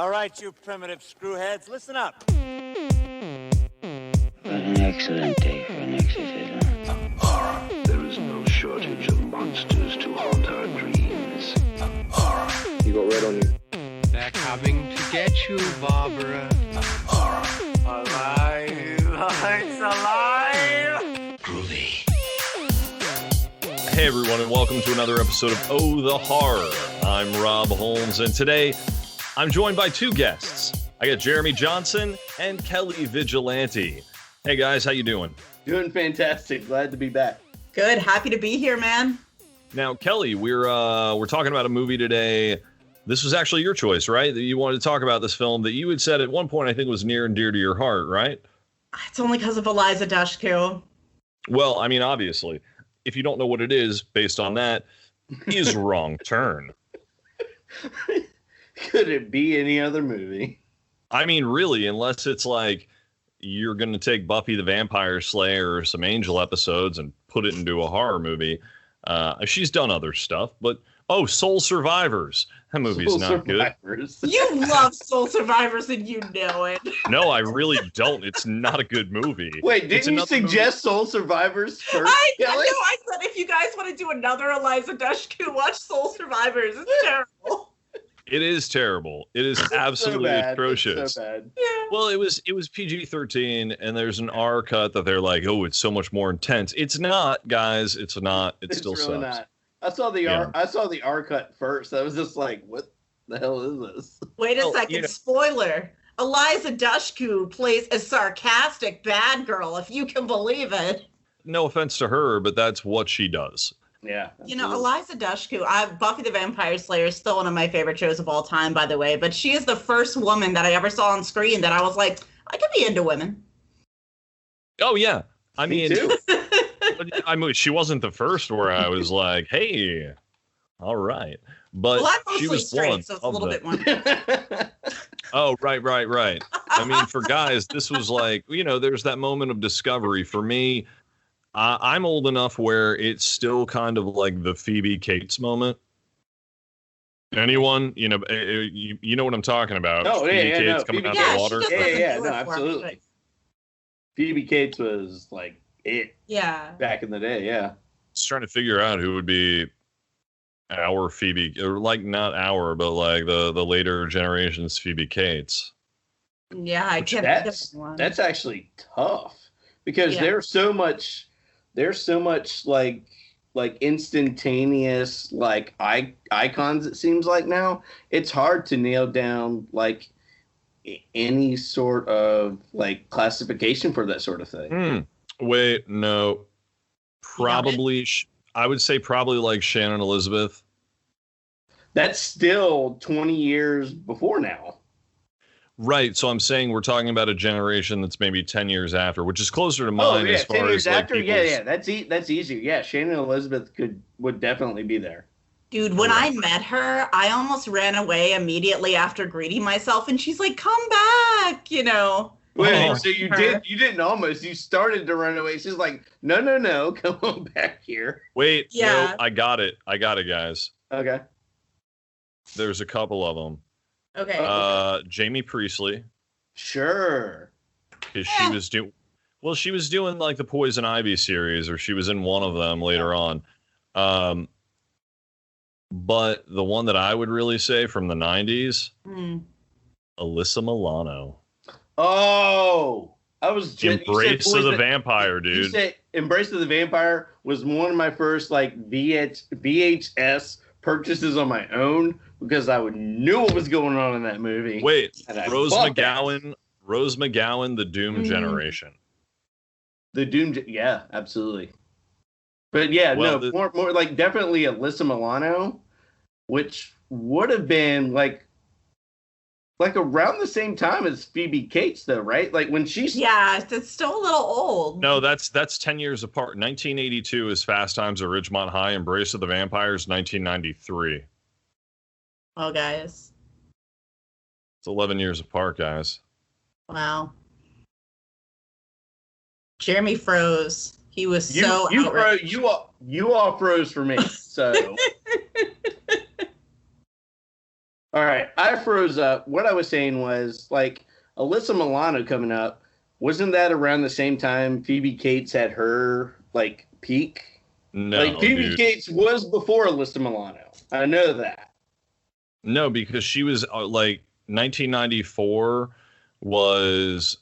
All right, you primitive screwheads, listen up. An excellent day for an exorcism. Horror. There is no shortage of monsters to haunt our dreams. Horror. You got red on you. They're coming to get you, Barbara. Horror. Alive! It's alive! Groovy. Hey everyone, and welcome to another episode of Oh the Horror. I'm Rob Holmes, and today I'm joined by two guests. I got Jeremy Johnson and Kelly Vigilante. Hey guys, how you doing? Doing fantastic. Glad to be back. Good. Happy to be here, man. Now, Kelly, we're talking about a movie today. This was actually your choice, right? That you wanted to talk about this film that you had said at one point I think was near and dear to your heart, right? It's only because of Eliza Dushku. Well, I mean, obviously, if you don't know what it is based on that, is Wrong Turn. Could it be any other movie? I mean, really, unless it's like you're going to take Buffy the Vampire Slayer or some Angel episodes and put it into a horror movie. She's done other stuff, but Soul Survivors. That movie's not good. You love Soul Survivors and you know it. No, I really don't. It's not a good movie. Wait, didn't you suggest Soul Survivors first? I said if you guys want to do another Eliza Dushku, watch Soul Survivors. It's terrible. It is terrible. It is absolutely atrocious. It's so bad. Yeah. Well, it was PG-13, and there's an R cut that they're like, oh, it's so much more intense. It's not, guys. It's not. It still really sucks. not. I saw the R cut first. I was just like, what the hell is this? Wait a second. Spoiler. Eliza Dushku plays a sarcastic bad girl, if you can believe it. No offense to her, but that's what she does. You Yeah. Absolutely. know, Eliza Dushku, Buffy the Vampire Slayer is still one of my favorite shows of all time, by the way, but she is the first woman that I ever saw on screen that I was like, I could be into women. Oh, yeah. I Me mean, too. I mean, she wasn't the first where I was like, hey, all right. But Well, I'm she mostly was straight, one so it's a of little the... bit more. Oh, right. I mean, for guys, this was like, there's that moment of discovery. For me, I'm old enough where it's still kind of like the Phoebe Cates moment. Anyone, you know what I'm talking about. Oh, Phoebe yeah, Cates no, coming Phoebe out of the Cates. water. Yeah, Do no, it for me, absolutely. but- Phoebe Cates was like it Yeah. back in the day, yeah. Just trying to figure out who would be our Phoebe, or like not our, but like the later generations Phoebe Cates. Yeah, I can't think of one. That's actually tough because Yeah. there's so much like instantaneous like icons. It seems like now it's hard to nail down like any sort of like classification for that sort of thing. Wait, no, probably. I would say probably like Shannon Elizabeth. That's still 20 years before now. Right. So I'm saying we're talking about a generation that's maybe 10 years after, which is closer to mine as far 10 years as like after. people's... Yeah, that's easier. Yeah, Shannon Elizabeth would definitely be there. Dude, when I met her, I almost ran away immediately after greeting myself, and she's like, come back, Wait, Oh. so you didn't almost, you started to run away. She's like, no, come on back here. Wait, Yeah. no, I got it, guys. Okay. There's a couple of them. Okay. Jamie Priestley, Sure. because she was doing like the Poison Ivy series, or she was in one of them later on. But the one that I would really say from the 90s, Alyssa Milano. Oh, I was Embrace of the Vampire, dude. You said Embrace of the Vampire was one of my first like VHS purchases on my own because I knew what was going on in that movie. Wait, And I Rose bought McGowan, The Doom Generation. The Doom, yeah, absolutely. But yeah, Well, more like definitely Alyssa Milano, which would have been like around the same time as Phoebe Cates, though, right? Like when she's Yeah, it's still a little old. No, that's 10 years apart. 1982 is Fast Times at Ridgemont High. Embrace of the Vampires, 1993. Oh, guys. It's 11 years apart, guys. Wow. Jeremy froze. He was so outraged. you all froze for me. So All right, I froze up. What I was saying was, like, Alyssa Milano coming up, wasn't that around the same time Phoebe Cates had her, like, peak? No, like, Phoebe dude. Cates was before Alyssa Milano. I know that. No, because she was, like, 1994 was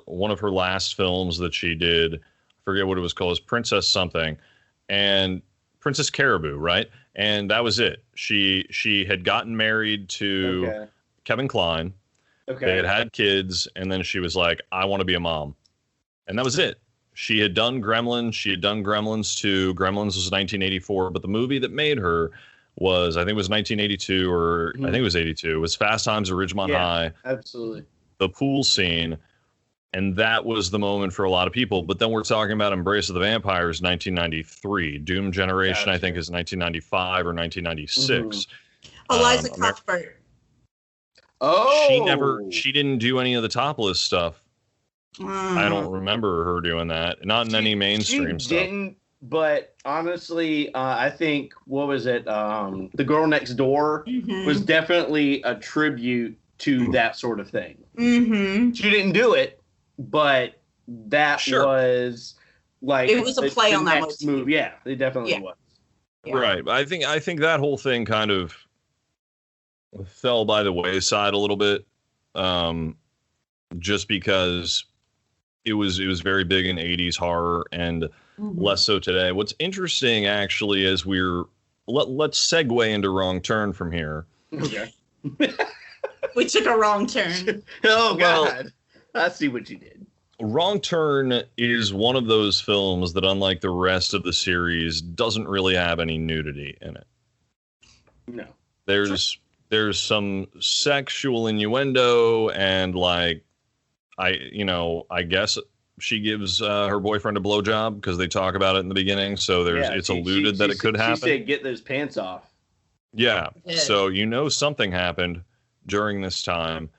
one of her last films that she did. I forget what it was called. It was Princess something. And Princess Caribou, right? And that was it. She had gotten married to Kevin Kline. Okay. They had kids, and then she was like, I want to be a mom. And that was it. She had done Gremlins. She had done Gremlins 2. Gremlins was 1984, but the movie that made her was, I think it was 1982, or I think it was 82. It was Fast Times at Ridgemont High. Absolutely. The pool scene. And that was the moment for a lot of people. But then we're talking about Embrace of the Vampires, 1993. Doom Generation, I think, is 1995 or 1996. Eliza Cuthbert. Oh, she didn't do any of the topless stuff. I don't remember her doing that. Not in any mainstream she stuff. Didn't, but honestly, I think, what was it? The Girl Next Door was definitely a tribute to that sort of thing. Mm-hmm. She didn't do it, but that was like it was a play on that next move. Yeah, it definitely was. Yeah. Right. I think that whole thing kind of fell by the wayside a little bit, just because it was very big in 80s horror and less so today. What's interesting, actually, is let's segue into Wrong Turn from here. Okay. We took a wrong turn. Oh, God. I see what you did. Wrong Turn is one of those films that, unlike the rest of the series, doesn't really have any nudity in it. No. There's some sexual innuendo, and like, I guess she gives her boyfriend a blowjob because they talk about it in the beginning. So it's alluded that it could happen. She said, "Get those pants off." Yeah. So something happened during this time,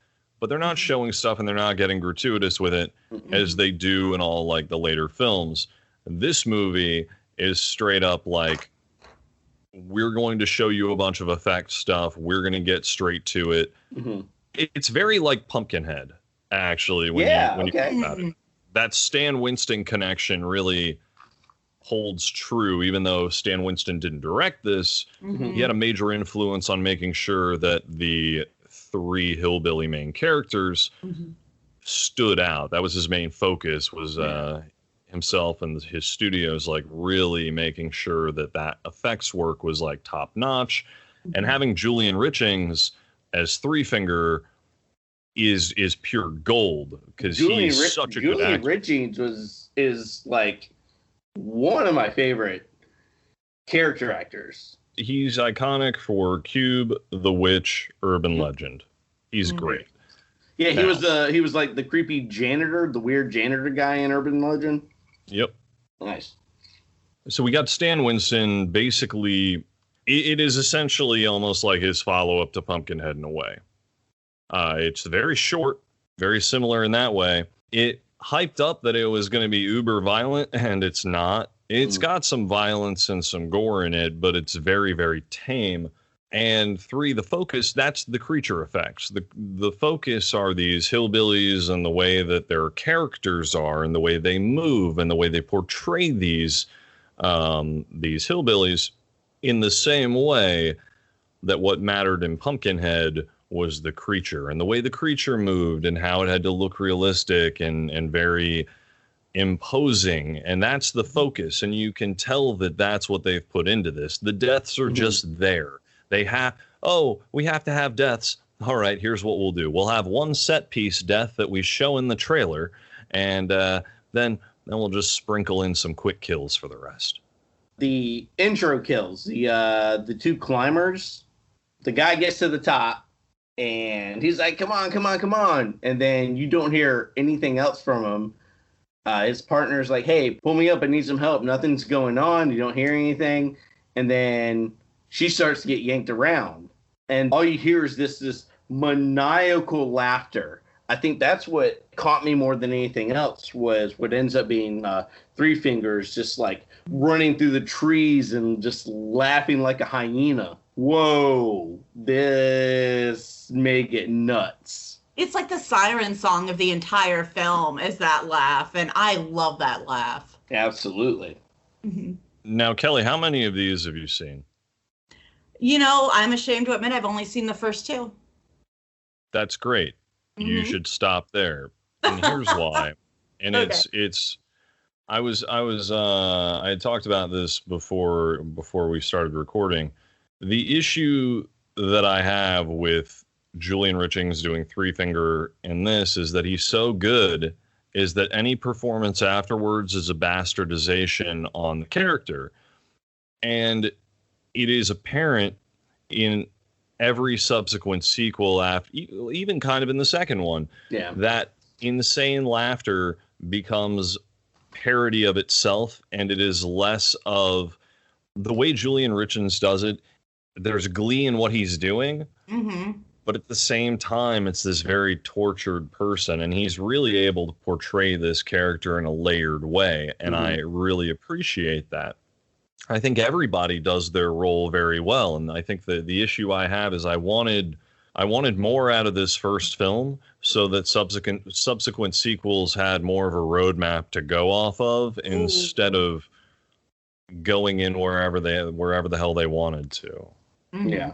but they're not showing stuff and they're not getting gratuitous with it as they do in all like the later films. This movie is straight up like, we're going to show you a bunch of effect stuff. We're going to get straight to it. It's very like Pumpkinhead, actually, when you think about it. That Stan Winston connection really holds true, even though Stan Winston didn't direct this. He had a major influence on making sure that the three hillbilly main characters stood out. That was his main focus, was himself and his studios like really making sure that effects work was like top notch. And having Julian Richings as Three Finger is pure gold, because he's such a good actor. Julian Richings is like one of my favorite character actors. He's iconic for Cube, The Witch, Urban Legend. He's great. Yeah, he was like the creepy janitor, the weird janitor guy in Urban Legend. Yep. Nice. So we got Stan Winston. Basically, it is essentially almost like his follow-up to Pumpkinhead in a way. It's very short, very similar in that way. It hyped up that it was going to be uber violent, and it's not. It's got some violence and some gore in it, but it's very, very tame. And three, the focus, that's the creature effects. The focus are these hillbillies and the way that their characters are and the way they move and the way they portray these hillbillies in the same way that what mattered in Pumpkinhead was the creature and the way the creature moved and how it had to look realistic and very imposing. And that's the focus. And you can tell that that's what they've put into this. The deaths are just there. We have to have deaths. All right, here's what we'll do. We'll have one set piece death that we show in the trailer, and then we'll just sprinkle in some quick kills for the rest. The intro kills, the two climbers, the guy gets to the top, and he's like, come on. And then you don't hear anything else from him. His partner's like, hey, pull me up. I need some help. Nothing's going on. You don't hear anything. And then she starts to get yanked around. And all you hear is this maniacal laughter. I think that's what caught me more than anything else, was what ends up being Three Fingers just like running through the trees and just laughing like a hyena. whoa, this may get nuts. It's like the siren song of the entire film is that laugh, and I love that laugh. Absolutely. Mm-hmm. Now, Kelly, how many of these have you seen? You know, I'm ashamed to admit I've only seen the first two. That's great. You should stop there. And here's why. And Okay. I had talked about this before we started recording. The issue that I have with Julian Richings doing Three Finger in this is that he's so good is that any performance afterwards is a bastardization on the character. And it is apparent in every subsequent sequel, after, even kind of in the second one, that insane laughter becomes parody of itself, and it is less of the way Julian Richings does it. There's glee in what he's doing, but at the same time, it's this very tortured person, and he's really able to portray this character in a layered way, and I really appreciate that. I think everybody does their role very well, and I think the issue I have is I wanted more out of this first film so that subsequent sequels had more of a roadmap to go off of instead of going in wherever the hell they wanted to. Yeah.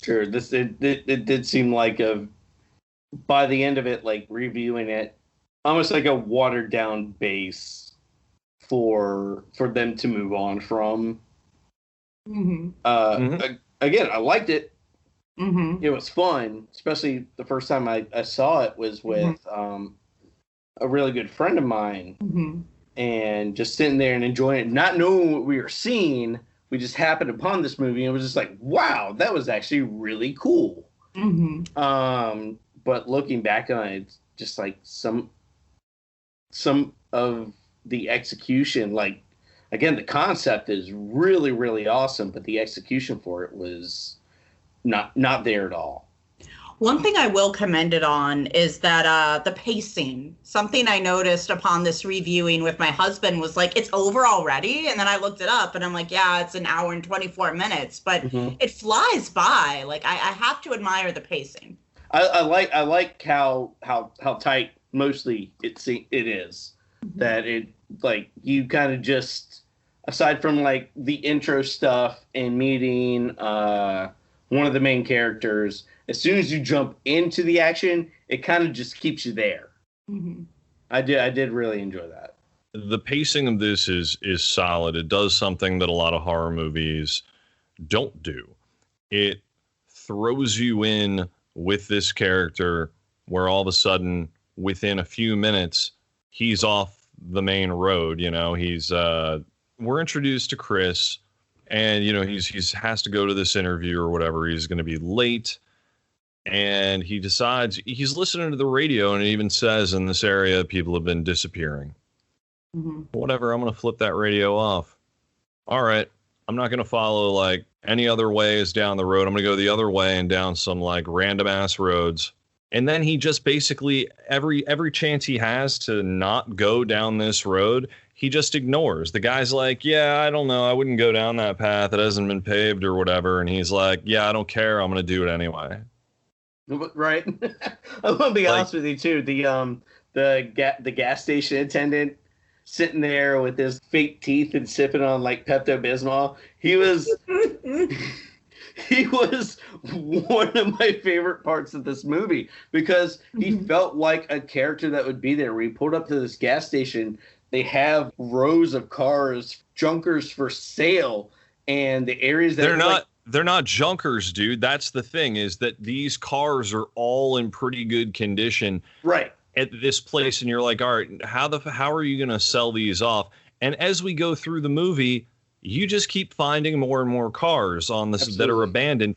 Sure. It did seem like by the end of it, like reviewing it, almost like a watered down base for them to move on from. Again, I liked it. It was fun, especially the first time I saw it was with a really good friend of mine, and just sitting there and enjoying it, not knowing what we were seeing. We just happened upon this movie and it was just like, wow, that was actually really cool. But looking back on it, just like some of the execution, like, again, the concept is really, really awesome, but the execution for it was not there at all. One thing I will commend it on is that the pacing. Something I noticed upon this reviewing with my husband was like, it's over already. And then I looked it up and I'm like, yeah, it's an hour and 24 minutes, but it flies by. Like I have to admire the pacing. I like how tight mostly it is. That it, like, you kind of just, aside from like the intro stuff and meeting one of the main characters, as soon as you jump into the action, it kind of just keeps you there. I did really enjoy that. The pacing of this is solid. It does something that a lot of horror movies don't do. It throws you in with this character where all of a sudden, within a few minutes, he's off the main road. You know, we're introduced to Chris, and you know he's has to go to this interview or whatever. He's going to be late, and he decides he's listening to the radio, and it even says in this area people have been disappearing. Whatever, I'm going to flip that radio off. All right, I'm not going to follow like any other ways down the road. I'm going to go the other way and down some like random ass roads. And then he just basically, every chance he has to not go down this road, he just ignores. The guy's like, yeah, I don't know. I wouldn't go down that path. It hasn't been paved or whatever. And he's like, yeah, I don't care. I'm going to do it anyway. Right. I'm going to be honest with you, too. The gas station attendant sitting there with his fake teeth and sipping on, like, Pepto-Bismol. He was one of my favorite parts of this movie because he felt like a character that would be there. We pulled up to this gas station. They have rows of cars, junkers for sale, and the areas that they're not junkers, dude. That's the thing, is that these cars are all in pretty good condition. Right. At this place, and you're like, all right, how are you going to sell these off? And as we go through the movie, you just keep finding more and more cars on this that are abandoned.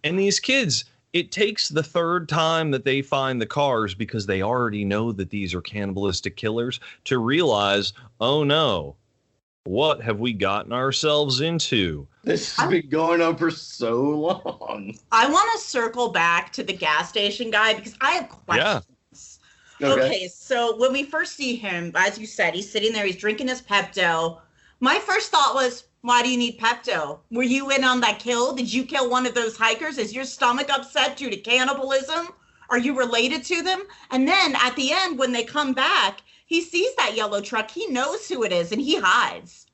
And these kids, it takes the third time that they find the cars, because they already know that these are cannibalistic killers, to realize, oh no, what have we gotten ourselves into? This has been going on for so long. I want to circle back to the gas station guy because I have questions. Yeah. Okay, so when we first see him, as you said, he's sitting there, he's drinking his Pepto. My first thought was, Why do you need Pepto? Were you in on that kill? Did you kill one of those hikers? Is your stomach upset due to cannibalism? Are you related to them? And then at the end, when they come back, he sees that yellow truck. He knows who it is, and he hides.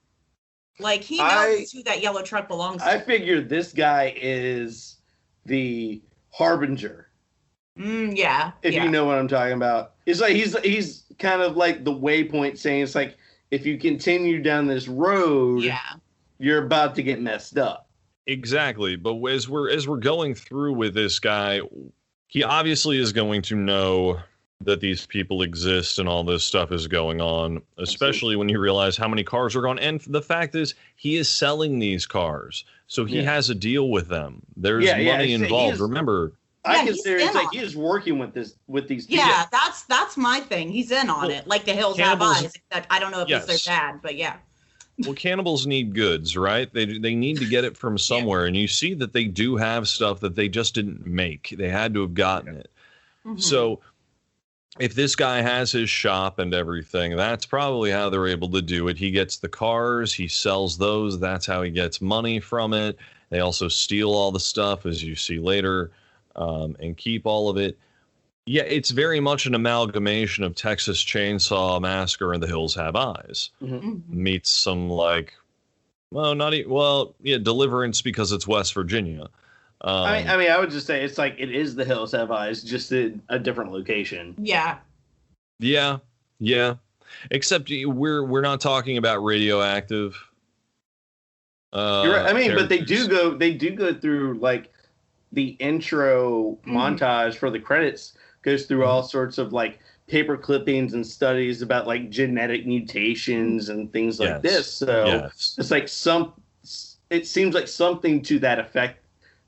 Like, he knows who that yellow truck belongs to. I figured this guy is the harbinger. Yeah. If you know what I'm talking about. It's like he's kind of like the waypoint, saying it's like, if you continue down this road, you're about to get messed up. Exactly. But as we're going through with this guy, he obviously is going to know that these people exist and all this stuff is going on, especially when you realize how many cars are gone. And the fact is, he is selling these cars, so he has a deal with them. There's money involved. Remember, I consider it's like he is working with these people. Yeah, that's my thing. He's in on it. Like the Hills Have Eyes. Except I don't know if it's their dad, but yeah. Well, cannibals need goods, right? They need to get it from somewhere, and you see that they do have stuff that they just didn't make. They had to have gotten it. Mm-hmm. So if this guy has his shop and everything, that's probably how they're able to do it. He gets the cars, he sells those. That's how he gets money from it. They also steal all the stuff, as you see later, and keep all of it. Yeah, it's very much an amalgamation of Texas Chainsaw Massacre and The Hills Have Eyes. Meets some Deliverance, because it's West Virginia. I mean, I would just say it's like it is The Hills Have Eyes, just in a different location. Yeah. Yeah. Except we're not talking about radioactive. You're right. I mean, but they do go through, like, the intro montage for the credits goes through all sorts of, like, paper clippings and studies about, like, genetic mutations and things like this. So it's like it seems like something to that effect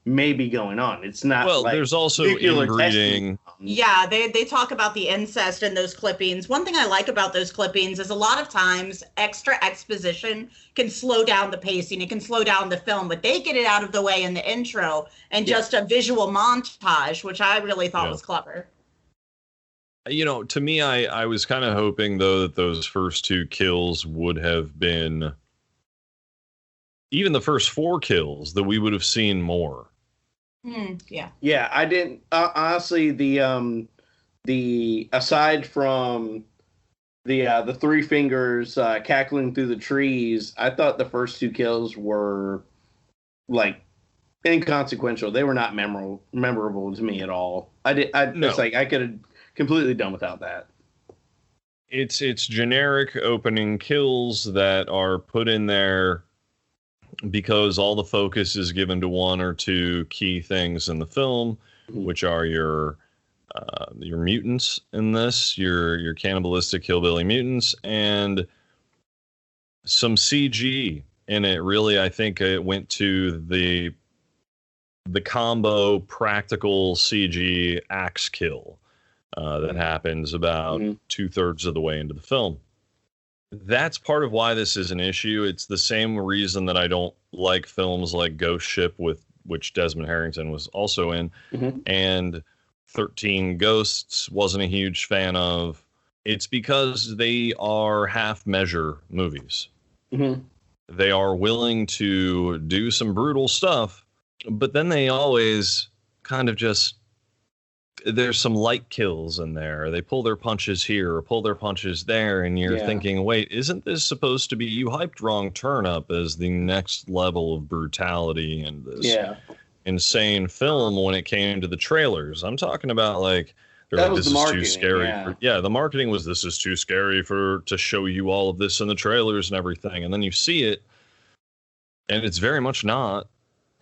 may be going on. It's not like there's also inbreeding. Yeah, they talk about the incest in those clippings. One thing I like about those clippings is a lot of times extra exposition can slow down the pacing. It can slow down the film, but they get it out of the way in the intro and just a visual montage, which I really thought was clever. You know, to me, I was kind of hoping, though, that those first two kills would have been, even the first 4 kills, that we would have seen more. Yeah, I didn't. Honestly, the aside from the 3 fingers cackling through the trees, I thought the first 2 kills were, like, inconsequential. They were not memorable to me at all. It's like I could have completely done without that. It's generic opening kills that are put in there because all the focus is given to 1 or 2 key things in the film, which are your mutants in this, your cannibalistic hillbilly mutants, and some CG in it. Really, I think it went to the combo practical CG axe kill that happens about 2/3 of the way into the film. That's part of why this is an issue. It's the same reason that I don't like films like Ghost Ship, which Desmond Harrington was also in, and 13 Ghosts wasn't a huge fan of. It's because they are half-measure movies. They are willing to do some brutal stuff, but then they always kind of just, there's some light kills in there. They pull their punches here or pull their punches there, and you're thinking, wait, isn't this supposed to be, you hyped Wrong Turnip as the next level of brutality and this insane film when it came to the trailers? I'm talking about, like, this is too scary. The marketing was, this is too scary to show you all of this in the trailers and everything. And then you see it, and it's very much not.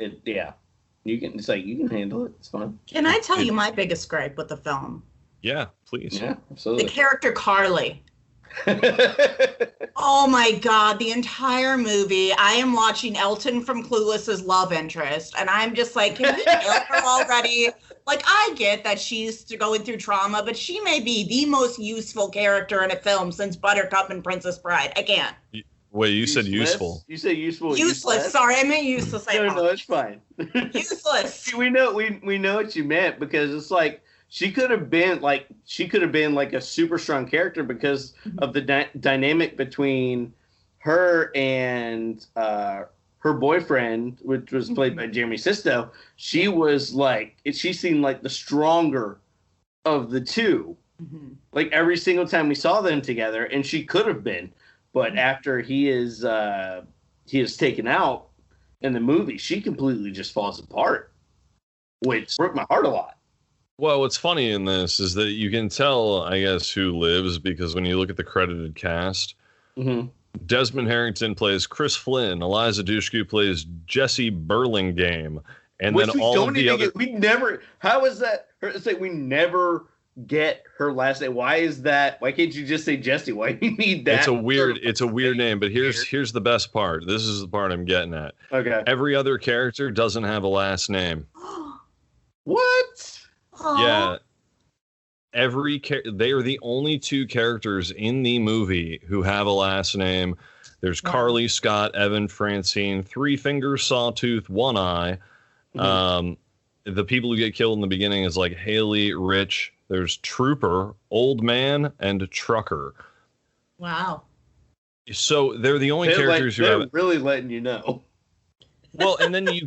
It's like, you can handle it. It's fine. Can I tell you my biggest gripe with the film? Yeah, please. Yeah, absolutely. The character Carly. Oh my God, the entire movie, I am watching Elton from Clueless's love interest, and I'm just like, can we kill her already? Like, I get that she's going through trauma, but she may be the most useful character in a film since Buttercup and Princess Bride. I can't. Wait, you said useful. You said useful. Useless. Sorry, I meant useless. No, it's fine. Useless. See, we know what you meant, because it's like she could have been like a super strong character because of the dynamic between her and her boyfriend, which was played by Jeremy Sisto, she seemed like the stronger of the two. Mm-hmm. Like every single time we saw them together, and she could have been, but after he is taken out in the movie, she completely just falls apart, which broke my heart a lot. Well, what's funny in this is that you can tell, I guess, who lives, because when you look at the credited cast, Desmond Harrington plays Chris Flynn, Eliza Dushku plays Jesse Burlingame, and which then all of the other. How is that? It's like we never get her last name. Why is that? Why can't you just say Jesse? Why do you need that? It's a weird name, but here's the best part. This is the part I'm getting at. Okay. Every other character doesn't have a last name. What? Yeah. They are the only two characters in the movie who have a last name. There's Carly, Scott, Evan, Francine, Three Fingers, Sawtooth, One Eye. The people who get killed in the beginning is like Haley, Rich. There's Trooper, Old Man, and Trucker. Wow. So they're the only characters who have really letting you know. Well, and then you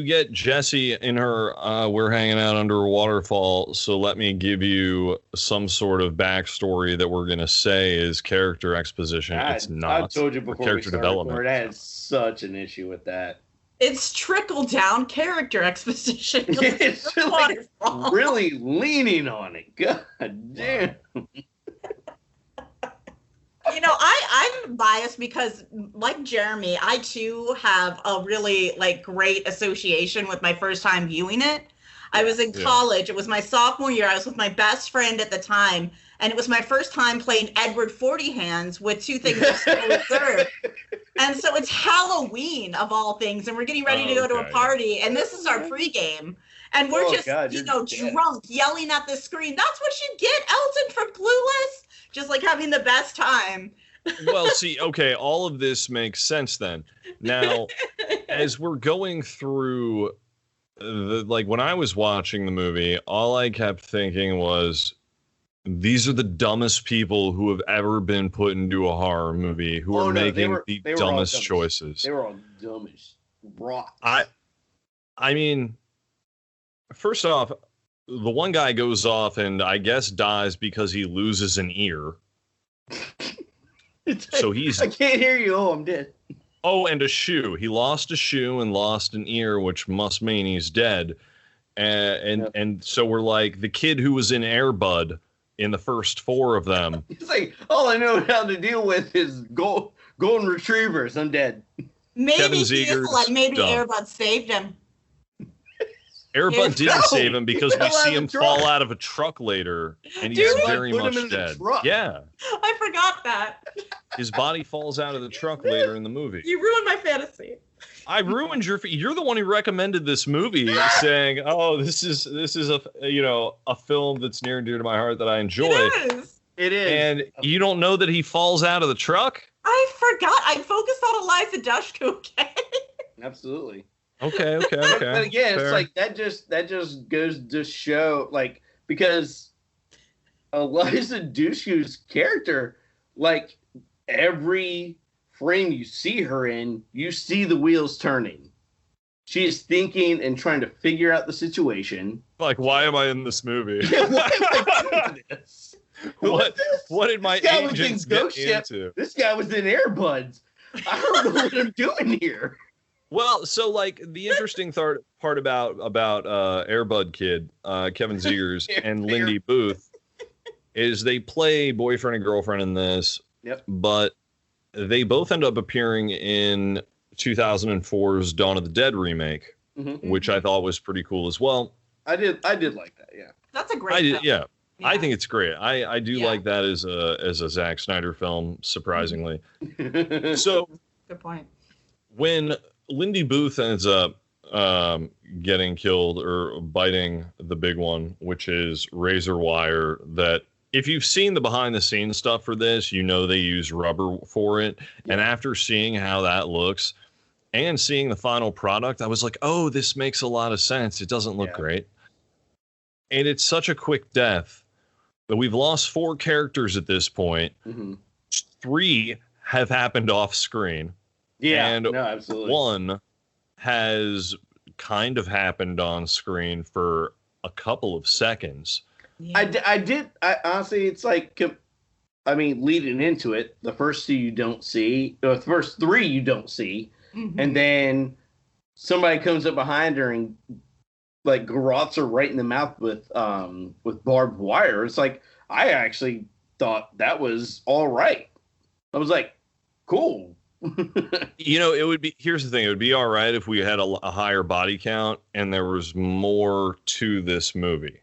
get Jessie in her we're hanging out under a waterfall, so let me give you some sort of backstory that we're gonna say is character exposition. It's not. I told you before character development. I had such an issue with that. It's trickle down character exposition. It's really leaning on it. God damn. You know, I'm biased because, like Jeremy, I too have a really great association with my first time viewing it. I was in college. It was my sophomore year. I was with my best friend at the time, and it was my first time playing Edward 40 Hands with Two Things Are Still Reserved. And so it's Halloween of all things, and we're getting ready to go to a party, and this is our pregame. And we're drunk, yelling at the screen. That's what you get, Elton from Clueless. Just having the best time. Well, see, okay, all of this makes sense then. Now, as we're going through when I was watching the movie, all I kept thinking was, these are the dumbest people who have ever been put into a horror movie who are making the dumbest choices. They were all dumb as rocks. I mean, first off, the one guy goes off and I guess dies because he loses an ear. So I can't hear you. Oh, I'm dead. Oh, and a shoe. He lost a shoe and lost an ear, which must mean he's dead. And so we're like, the kid who was in Air Bud in the first four of them. He's like, all I know how to deal with is golden retrievers. I'm dead. Maybe Air Bud saved him. Air Bud didn't save him because we see him fall out of a truck later, and he's very much dead. Yeah. I forgot that. His body falls out of the truck later in the movie. You ruined my fantasy. I ruined you're the one who recommended this movie, saying, "Oh, this is a film that's near and dear to my heart that I enjoy." It is. And you don't know that he falls out of the truck? I forgot. I focused on Eliza Dushku. Okay. Absolutely. Okay. But again, fair. It's like that just goes to show, because Eliza Dushku's character, every frame you see her in, you see the wheels turning. She is thinking and trying to figure out the situation. Why am I in this movie? Yeah, why am I doing this? What did my agents get into? This guy was in Air Buds. I don't know what I'm doing here. Well, so the interesting part about Airbud Kid, Kevin Zegers and Lindy Booth, is they play boyfriend and girlfriend in this. Yep. But they both end up appearing in 2004's Dawn of the Dead remake, which I thought was pretty cool as well. I did like that. Yeah. That's a great film. Yeah. I think it's great. I do like that as a Zack Snyder film, surprisingly. So good point. When Lindy Booth ends up getting killed or biting the big one, which is razor wire, that if you've seen the behind the scenes stuff for this, you know they use rubber for it. Yeah. And after seeing how that looks and seeing the final product, I was like, oh, this makes a lot of sense. It doesn't look great. And it's such a quick death that we've lost 4 characters at this point. 3 have happened off screen. Yeah, and no, absolutely. one has kind of happened on screen for a couple of seconds. Yeah. I honestly, it's like, I mean, leading into it, the first two you don't see, or the first three you don't see, and then somebody comes up behind her and like garrots her right in the mouth with barbed wire. It's like, I actually thought that was all right. I was like, cool. It would be, here's the thing, it would be all right if we had a higher body count and there was more to this movie.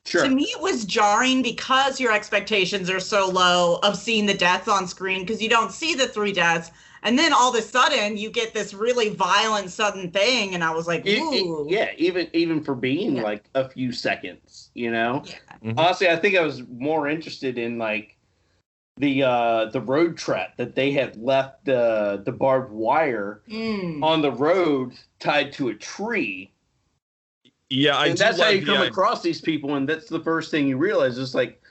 Sure. To me, it was jarring because your expectations are so low of seeing the deaths on screen because you don't see the 3 deaths. And then all of a sudden you get this really violent sudden thing. And I was like, ooh. Even for being like a few seconds, Yeah. Honestly, I think I was more interested in like the road trap that they had left the barbed wire on the road tied to a tree. Yeah, and that's how you come across these people, and that's the first thing you realize. It's like,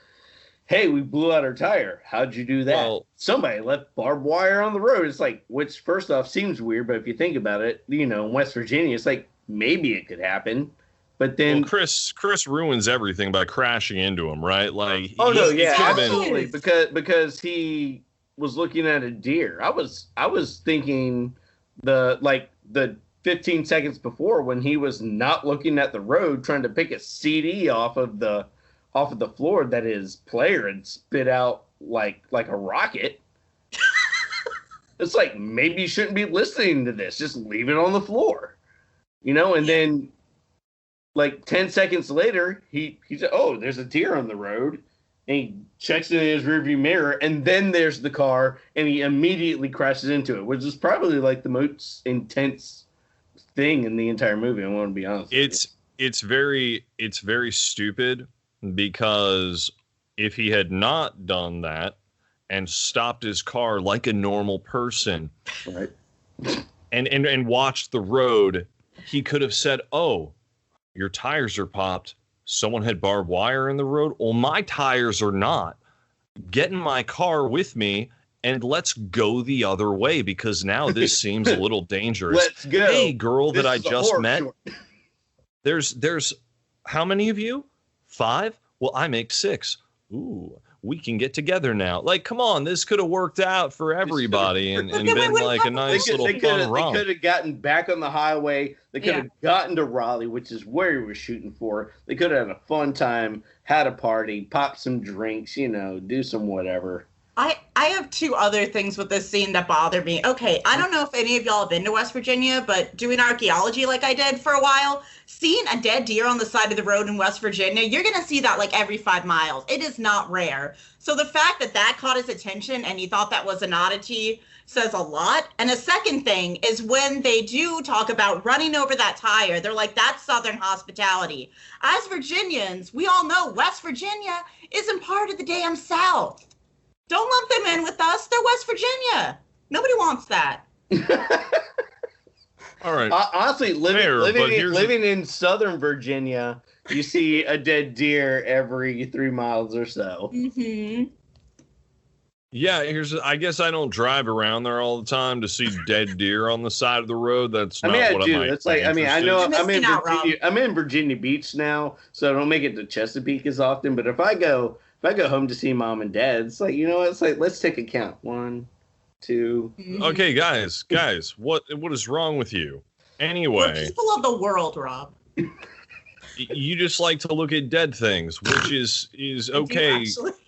hey, we blew out our tire. How'd you do that? Well, somebody left barbed wire on the road. It's like, which first off seems weird, but if you think about it, in West Virginia, it's like maybe it could happen. But then Chris ruins everything by crashing into him, right? Like, absolutely, because he was looking at a deer. I was thinking the 15 seconds before when he was not looking at the road, trying to pick a CD off of the floor that his player had spit out like a rocket. It's like, maybe you shouldn't be listening to this. Just leave it on the floor, and then like 10 seconds later, he said, oh, there's a deer on the road. And he checks in his rearview mirror, and then there's the car, and he immediately crashes into it, which is probably like the most intense thing in the entire movie. I want to be honest. It's very stupid, because if he had not done that and stopped his car like a normal person, right, and watched the road, he could have said, oh, your tires are popped. Someone had barbed wire in the road. Well, my tires are not. Get in my car with me and let's go the other way, because now this seems a little dangerous. Let's go. Hey, girl this that I is a just horror met. short. There's how many of you? 5? Well, I make 6. Ooh, we can get together now. Like, come on, this could have worked out for everybody and been like a nice little fun romp. They could have gotten back on the highway. They could have gotten to Raleigh, which is where he was shooting for. They could have had a fun time, had a party, popped some drinks, do some whatever. I have 2 other things with this scene that bother me. Okay, I don't know if any of y'all have been to West Virginia, but doing archaeology like I did for a while, seeing a dead deer on the side of the road in West Virginia, you're going to see that like every 5 miles. It is not rare. So the fact that caught his attention and he thought that was an oddity says a lot. And a second thing is when they do talk about running over that tire, they're like, that's Southern hospitality. As Virginians, we all know West Virginia isn't part of the damn South. Don't lump them in with us. They're West Virginia. Nobody wants that. All right. Honestly, living in Southern Virginia, you see a dead deer every 3 miles or so. Mm-hmm. Yeah, I guess I don't drive around there all the time to see dead deer on the side of the road. That's not what I might. It's like, I know I'm in Virginia. I'm in Virginia Beach now, so I don't make it to Chesapeake as often. But if I go home to see mom and dad, it's like, it's like, let's take a count. 1, 2. Okay, guys, what is wrong with you? Anyway, we're people of the world, Rob. You just like to look at dead things, which is okay,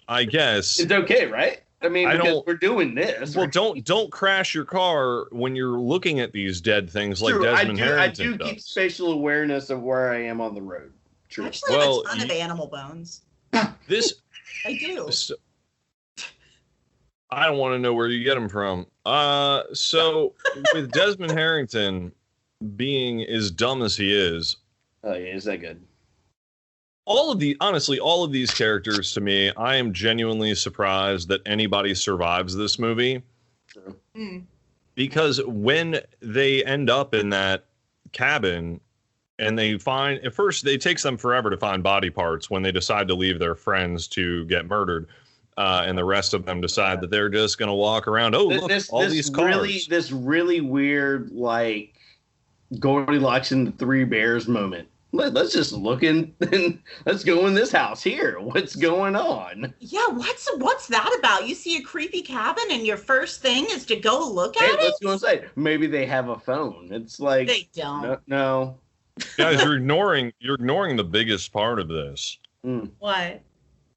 I guess. It's okay, right? I mean, because we're doing this. Well, don't crash your car when you're looking at these dead things like True, Desmond Harrington I do does. keep spatial awareness of where I am on the road. True. Actually, I have a ton of animal bones. This I do. I don't want to know where you get them from. So with Desmond Harrington being as dumb as he is. Oh yeah, is that good? Honestly, all of these characters, to me, I am genuinely surprised that anybody survives this movie. True. Because when they end up in that cabin and at first it takes them forever to find body parts when they decide to leave their friends to get murdered. and the rest of them decide that they're just going to walk around. Oh, look, all these cars. This really weird, like, Goldilocks and the Three Bears moment. Let's just look in and let's go in this house here. What's going on? Yeah, what's that about? You see a creepy cabin and your first thing is to go look at it? Let's go inside. Maybe they have a phone. It's like they don't. No. Guys, you're ignoring the biggest part of this. What?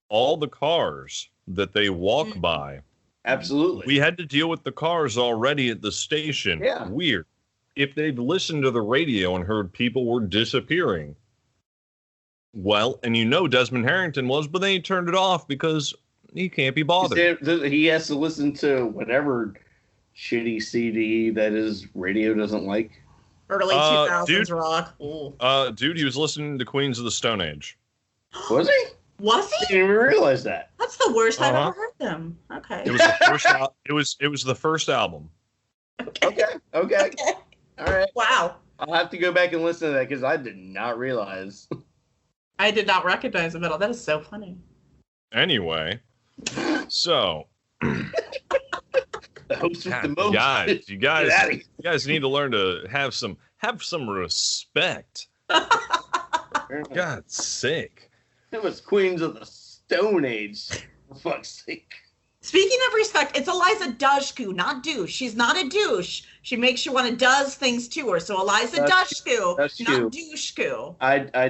All the cars that they walk by. Absolutely. We had to deal with the cars already at the station. Yeah. Weird. If they've listened to the radio and heard people were disappearing, well, and Desmond Harrington was, but then he turned it off because he can't be bothered. He has to listen to whatever shitty CD that his radio doesn't like. Early 2000s rock. Ooh. Dude, he was listening to Queens of the Stone Age. Was he? Was he? I didn't even realize that. That's the worst I've ever heard them. Okay. It was the first. It was the first album. Okay. All right. Wow. I'll have to go back and listen to that because I did not realize. I did not recognize him at all. That is so funny. Anyway, so the host with the most. You guys need to learn to have some respect. God's sake. It was Queens of the Stone Age, for fuck's sake. Speaking of respect, it's Eliza Dushku, not douche. She's not a douche. She makes you want to does things to her. So Eliza Dushku, not doucheku. I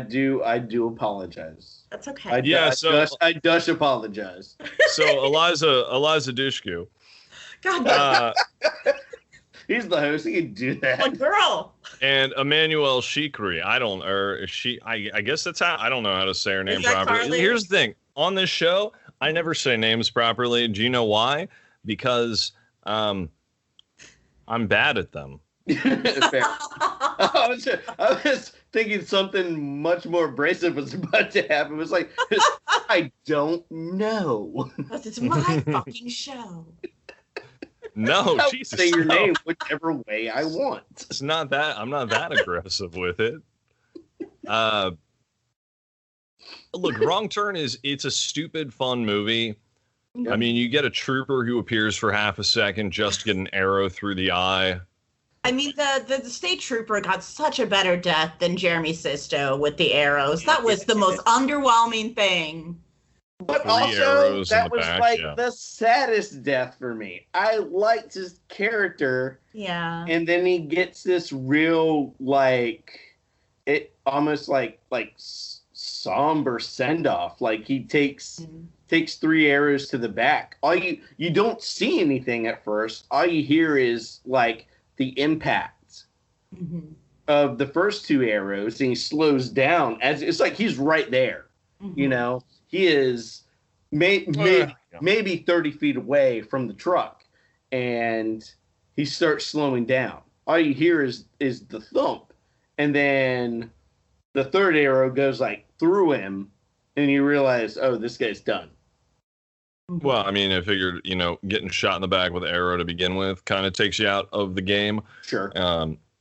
do apologize. That's okay. I does apologize. So Eliza Dushku. God. He's the host. He can do that. A girl. And Emmanuel Shikri. I guess that's how. I don't know how to say her name properly. Carly? Here's the thing. On this show, I never say names properly. Do you know why? Because I'm bad at them. Fair. I was thinking something much more abrasive was about to happen. It was like, I don't know. Because it's my fucking show. No, I'll Jesus. say your name whichever way I want. It's not that. I'm not that aggressive with it. Look, Wrong Turn it's a stupid, fun movie. Yep. I mean, you get a trooper who appears for half a second just to get an arrow through the eye. I mean, the state trooper got such a better death than Jeremy Sisto with the arrows. That was the most underwhelming thing. But also, that was the saddest death for me. I liked his character. Yeah. And then he gets this real, almost like somber send-off. Like, he takes 3 arrows to the back. You don't see anything at first. All you hear is, the impact of the first 2 arrows, and he slows down. It's like he's right there, He is maybe 30 feet away from the truck, and he starts slowing down. All you hear is the thump, and then the 3rd arrow goes through him, and you realize, oh, this guy's done. Well, I mean, I figured, getting shot in the back with an arrow to begin with kind of takes you out of the game. Sure.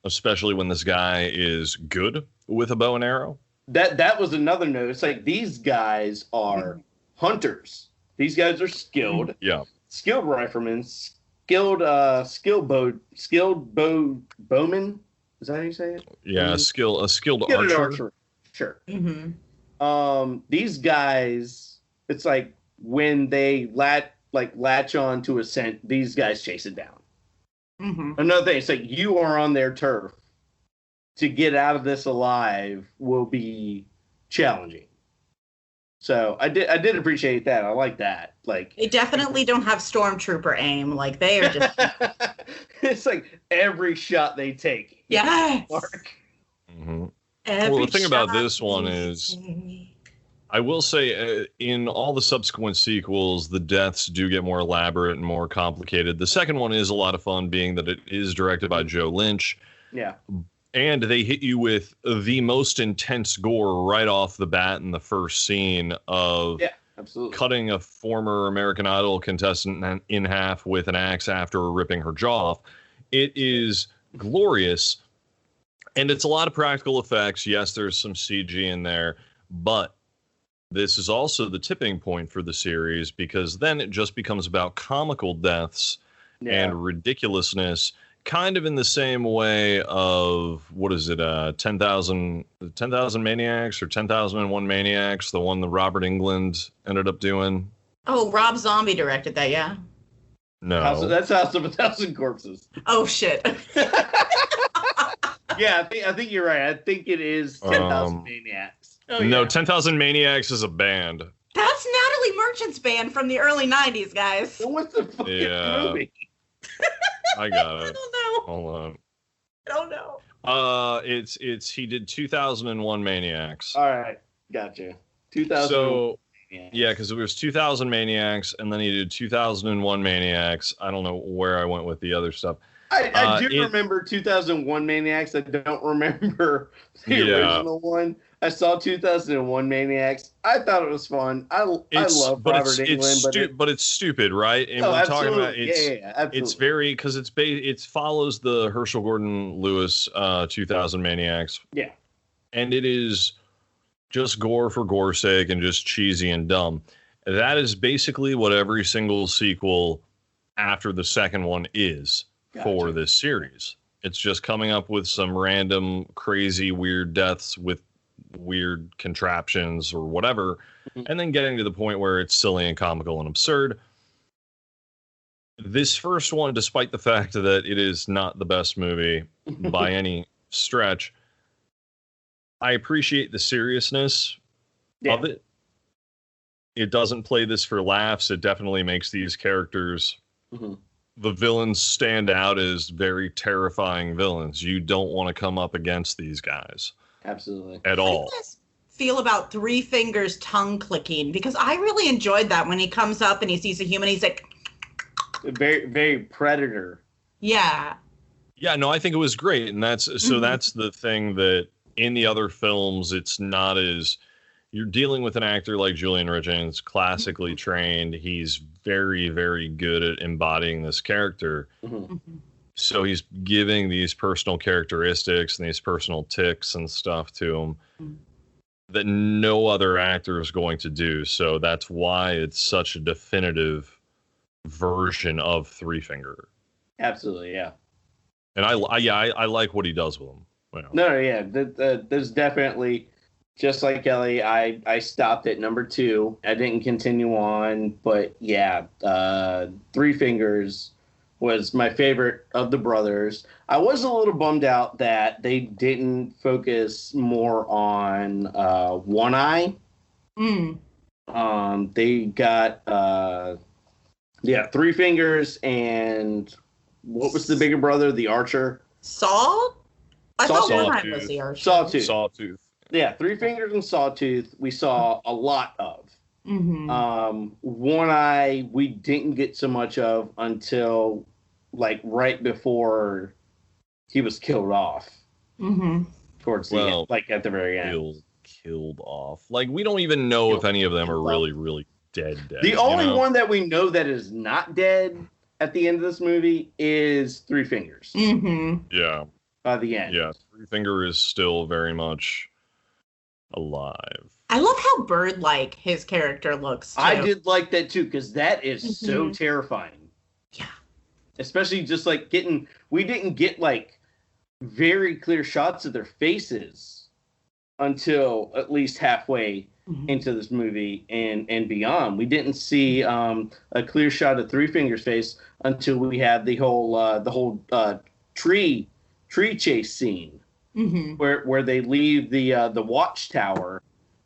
Especially when this guy is good with a bow and arrow. That was another note. It's like these guys are hunters. These guys are skilled. Yeah. Skilled riflemen. Skilled bowman. Is that how you say it? Yeah, a skilled archer. Sure. Mm-hmm. These guys, it's like when they latch on to a scent, these guys chase it down. Mm-hmm. Another thing, it's like you are on their turf. To get out of this alive will be challenging. So I did appreciate that. I like that. They definitely don't have stormtrooper aim. They are just. It's like every shot they take. Yes. Mm-hmm. Well, the thing about this one is, I will say, in all the subsequent sequels, the deaths do get more elaborate and more complicated. The second one is a lot of fun, being that it is directed by Joe Lynch. Yeah. And they hit you with the most intense gore right off the bat in the first scene of cutting a former American Idol contestant in half with an axe after ripping her jaw off. It is glorious, and it's a lot of practical effects. Yes, there's some CG in there, but this is also the tipping point for the series, because then it just becomes about comical deaths and ridiculousness, kind of in the same way of, what is it, 10,000 Maniacs or 10,001 Maniacs, the one that Robert Englund ended up doing. Oh, Rob Zombie directed that, yeah? No. That's House of a Thousand Corpses. Oh, shit. Yeah, I think you're right. I think it is 10,000 Maniacs. Oh, no, yeah. 10,000 Maniacs is a band. That's Natalie Merchant's band from the early 90s, guys. So what's the fucking movie? I got I it. don't know. Hold on. I don't know. It's he did 2001 Maniacs. All right, gotcha. 2000. So Maniacs. yeah, because it was 2000 Maniacs, and then he did 2001 Maniacs. I don't know where I went with the other stuff. I do remember 2001 Maniacs. I don't remember the original one. I saw 2001 Maniacs. I thought it was fun. I love Robert Englund, but it's stupid, right? And we're talking about absolutely. It's very, because it follows the Herschel Gordon Lewis 2000 Maniacs. Yeah, and it is just gore for gore's sake and just cheesy and dumb. That is basically what every single sequel after the second one is. Gotcha. For this series. It's just coming up with some random, crazy, weird deaths with weird contraptions or whatever, and then getting to the point where it's silly and comical and absurd. This first one, despite the fact that it is not the best movie by any stretch, I appreciate the seriousness of it. It doesn't play this for laughs. It definitely makes these characters... The villains stand out as very terrifying villains. You don't want to come up against these guys. Absolutely. At all. How do you guys feel about Three Fingers tongue clicking? Because I really enjoyed that when he comes up and he sees a human, he's like... Very, very Predator. Yeah. Yeah, no, I think it was great. And that's the thing that in the other films, it's not as... You're dealing with an actor like Julian Richards, classically trained. He's very, very good at embodying this character. So he's giving these personal characteristics and these personal tics and stuff to him that no other actor is going to do. So that's why it's such a definitive version of Three Finger. Absolutely, yeah. And I like what he does with them. Well, No, yeah. There's definitely... Just like Kelly, I stopped at number 2. I didn't continue on, but yeah, Three Fingers was my favorite of the brothers. I was a little bummed out that they didn't focus more on One Eye. They got Three Fingers and what was the bigger brother, the Archer? Saw? I thought One Eye Sawtooth. was the Archer. Sawtooth. Yeah, Three Fingers and Sawtooth we saw a lot of. One Eye we didn't get so much of until like right before he was killed off. Towards the end, like at the very end. Killed off. Like we don't even know if any of them are really, really dead. The only one that we know that is not dead at the end of this movie is Three Fingers. Yeah. By the end. Yeah, Three Finger is still very much alive. I love how bird-like his character looks, too. I did like that too, because that is so terrifying. Yeah. Especially just like we didn't get like very clear shots of their faces until at least halfway into this movie and beyond. We didn't see a clear shot of Three Fingers' face until we had the whole tree chase scene. Where they leave the watchtower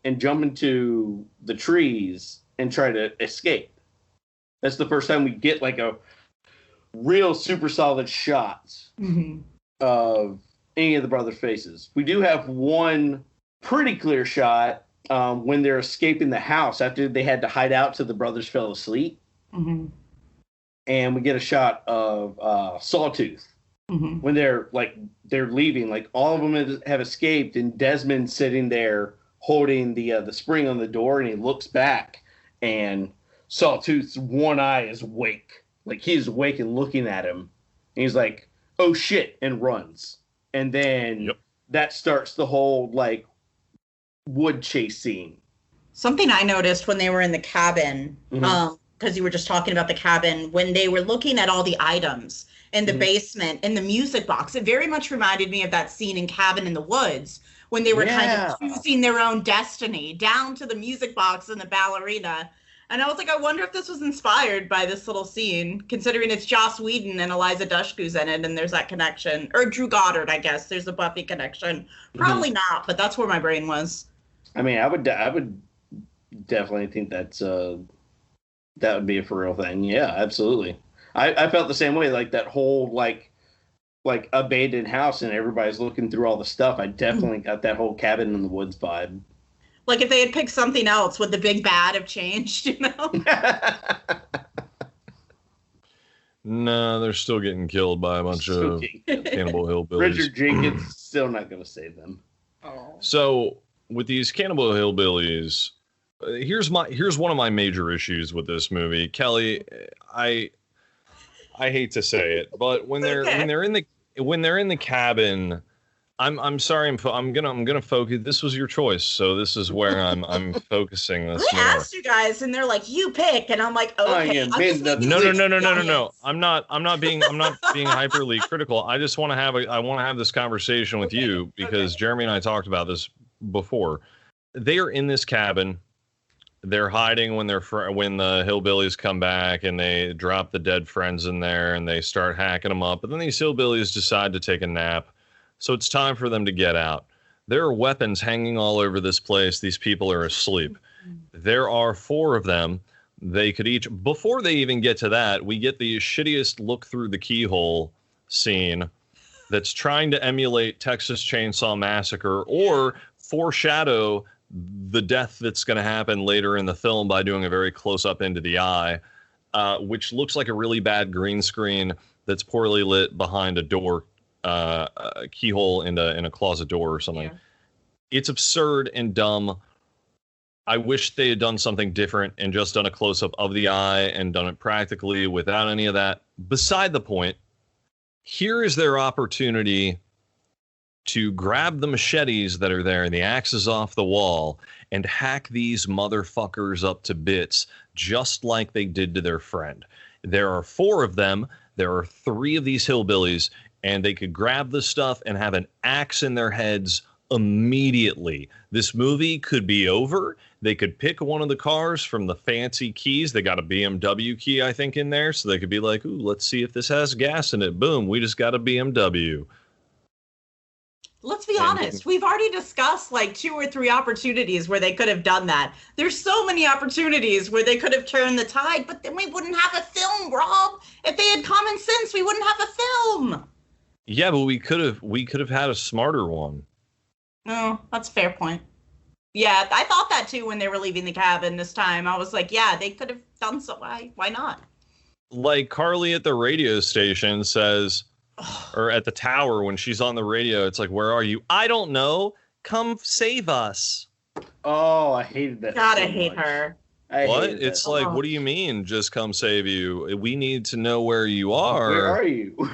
and jump into the trees and try to escape. That's the first time we get like a real super solid shot of any of the brothers' faces. We do have one pretty clear shot when they're escaping the house after they had to hide out till the brothers fell asleep. And we get a shot of Sawtooth. When they're leaving, like all of them have escaped, and Desmond's sitting there holding the spring on the door, and he looks back, and Sawtooth's one eye is awake, like he's awake and looking at him, and he's like, "Oh shit," and runs, and then that starts the whole like wood chase scene. Something I noticed when they were in the cabin, because you were just talking about the cabin, when they were looking at all the items in the basement and the music box, it very much reminded me of that scene in Cabin in the Woods when they were kind of choosing their own destiny, down to the music box and the ballerina. And I was like, I wonder if this was inspired by this little scene, considering it's Joss Whedon and Eliza Dushku's in it, and there's that connection. Or Drew Goddard, I guess. There's a Buffy connection. Probably not, but that's where my brain was. I mean, I would definitely think that would be a for real thing. Yeah, absolutely. I felt the same way. Like that whole like abandoned house and everybody's looking through all the stuff. I definitely got that whole Cabin in the Woods vibe. Like if they had picked something else, would the big bad have changed? You know? No, they're still getting killed by a bunch of cannibal hillbillies. Richard Jenkins still not going to save them. Oh. So with these cannibal hillbillies, here's one of my major issues with this movie. Kelly, I hate to say it, but when they're in the cabin, I'm sorry, I'm gonna focus. This was your choice, so this is where I'm focusing this. I asked you guys, and they're like, "You pick," and I'm like, "Okay." No. I'm not being hyperly critical. I just want to have this conversation with you because Jeremy and I talked about this before. They are in this cabin. They're hiding when the hillbillies come back and they drop the dead friends in there and they start hacking them up. But then these hillbillies decide to take a nap. So it's time for them to get out. There are weapons hanging all over this place. These people are asleep. There are 4 of them. They could each, before they even get to that, we get the shittiest look through the keyhole scene that's trying to emulate Texas Chainsaw Massacre or foreshadow the death that's going to happen later in the film by doing a very close up into the eye, which looks like a really bad green screen that's poorly lit behind a door. A keyhole in a closet door or something. Yeah. It's absurd and dumb. I wish they had done something different and just done a close-up of the eye and done it practically without any of that. Beside the point, here is their opportunity to grab the machetes that are there and the axes off the wall and hack these motherfuckers up to bits just like they did to their friend. There are 4 of them. There are 3 of these hillbillies, and they could grab the stuff and have an axe in their heads immediately. This movie could be over. They could pick one of the cars from the fancy keys. They got a BMW key, I think, in there. So they could be like, ooh, let's see if this has gas in it. Boom, we just got a BMW. Let's be honest. We've already discussed like 2 or 3 opportunities where they could have done that. There's so many opportunities where they could have turned the tide, but then we wouldn't have a film, Rob. If they had common sense, we wouldn't have a film. Yeah, but we could have had a smarter one. No, that's a fair point. Yeah, I thought that too when they were leaving the cabin this time. I was like, yeah, they could have done so. Why not? Like Carly at the radio station says, or at the tower when she's on the radio, it's like, where are you? I don't know. Come save us. Oh, I hated that. God, I hate her. What? It's like, what do you mean, just come save you? We need to know where you are. Where are you?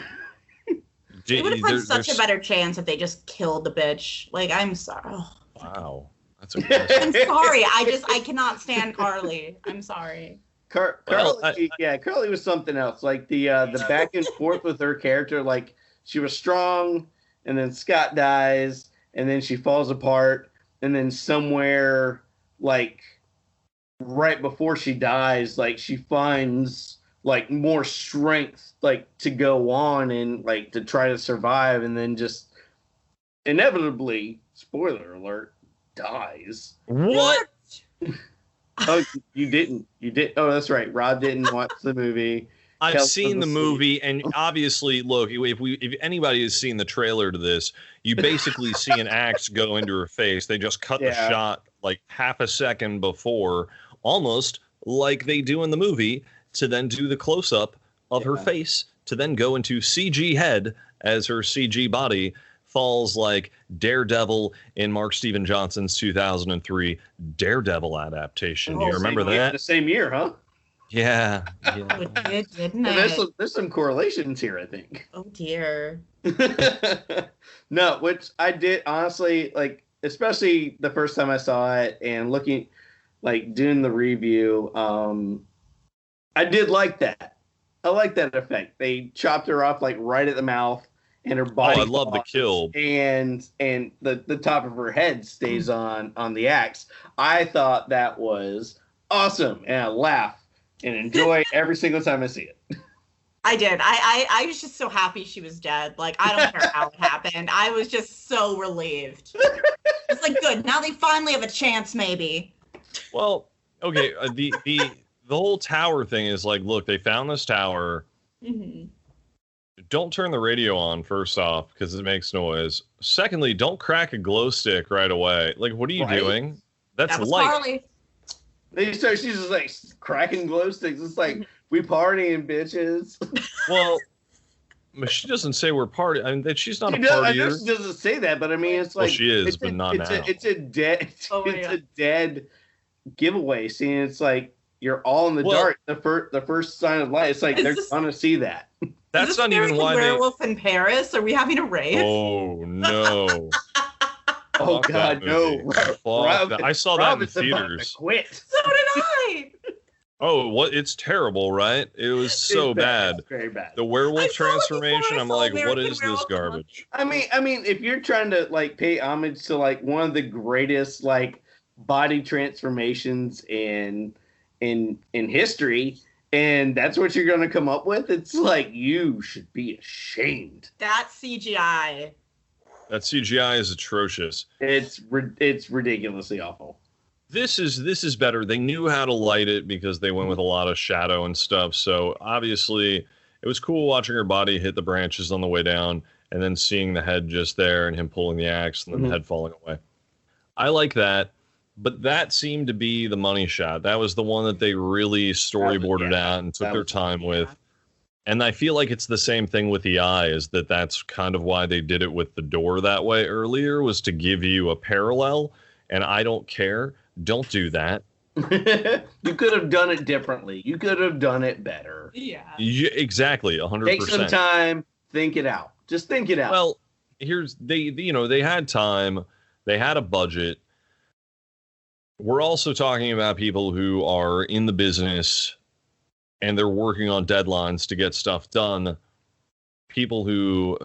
They would have had such a better chance if they just killed the bitch. Like, I'm sorry. Oh. Wow. That's aggressive. I'm sorry. I cannot stand Carly. I'm sorry. Carly was something else. Like the back and forth with her character, like she was strong, and then Scott dies, and then she falls apart, and then somewhere like right before she dies, like she finds like more strength, like to go on and like to try to survive, and then just inevitably, spoiler alert, dies. What? Oh, you didn't. Oh, that's right. Rob didn't watch the movie. I've seen the movie, and obviously, look, if anybody has seen the trailer to this, you basically see an axe go into her face. They just cut the shot like half a second before, almost like they do in the movie, to then do the close-up of her face, to then go into CG head as her CG body falls like Daredevil in Mark Steven Johnson's 2003 Daredevil adaptation. Do you remember that? The same year, huh? Yeah. It did, didn't it? There's some correlations here, I think. Oh, dear. No, which I did, honestly, like, especially the first time I saw it and looking like doing the review, I did like that. I like that effect. They chopped her off like right at the mouth, and her body. I love the kill. And the top of her head stays on the axe. I thought that was awesome, and I laugh and enjoy every single time I see it. I did. I was just so happy she was dead. Like, I don't care how it happened. I was just so relieved. It's like, good. Now they finally have a chance, maybe. Well, okay. The whole tower thing is like, look, they found this tower. Mm-hmm. Don't turn the radio on, first off, because it makes noise. Secondly, don't crack a glow stick right away. Like, what are you doing? That's that was light. Carly. She's just like cracking glow sticks. It's like, we partying, bitches. Well, she doesn't say we're partying. I mean, she's not a I know partier. she doesn't say that, but I mean, it's like, Well, she is, but not now. It's a dead giveaway scene. It's like you're all in the dark. The first sign of light. It's like they're gonna see that. That's not even why Werewolf in Paris? Are we having a rave? Oh no! Oh God, no! I saw that in theaters. Quit. So did I. Oh, what? It's terrible, right? It was so bad. It's very bad. The werewolf I saw it transformation. before I I'm saw like, what American is this Werewolf. garbage? I mean, if you're trying to like pay homage to like one of the greatest like body transformations in history, and that's what you're gonna come up with, it's like you should be ashamed. That CGI. That CGI is atrocious. It's ridiculously awful. This is better. They knew how to light it because they went with a lot of shadow and stuff. So obviously, it was cool watching her body hit the branches on the way down, and then seeing the head just there and him pulling the axe and then the head falling away. I like that, but that seemed to be the money shot. That was the one that they really storyboarded out and took their time with. And I feel like it's the same thing with the eye, is that's kind of why they did it with the door that way earlier, was to give you a parallel. And I don't care. Don't do that. You could have done it differently. You could have done it better. Yeah. Exactly, 100%. Take some time, think it out. Just think it out. Well, they had time, they had a budget. We're also talking about people who are in the business and they're working on deadlines to get stuff done. People who,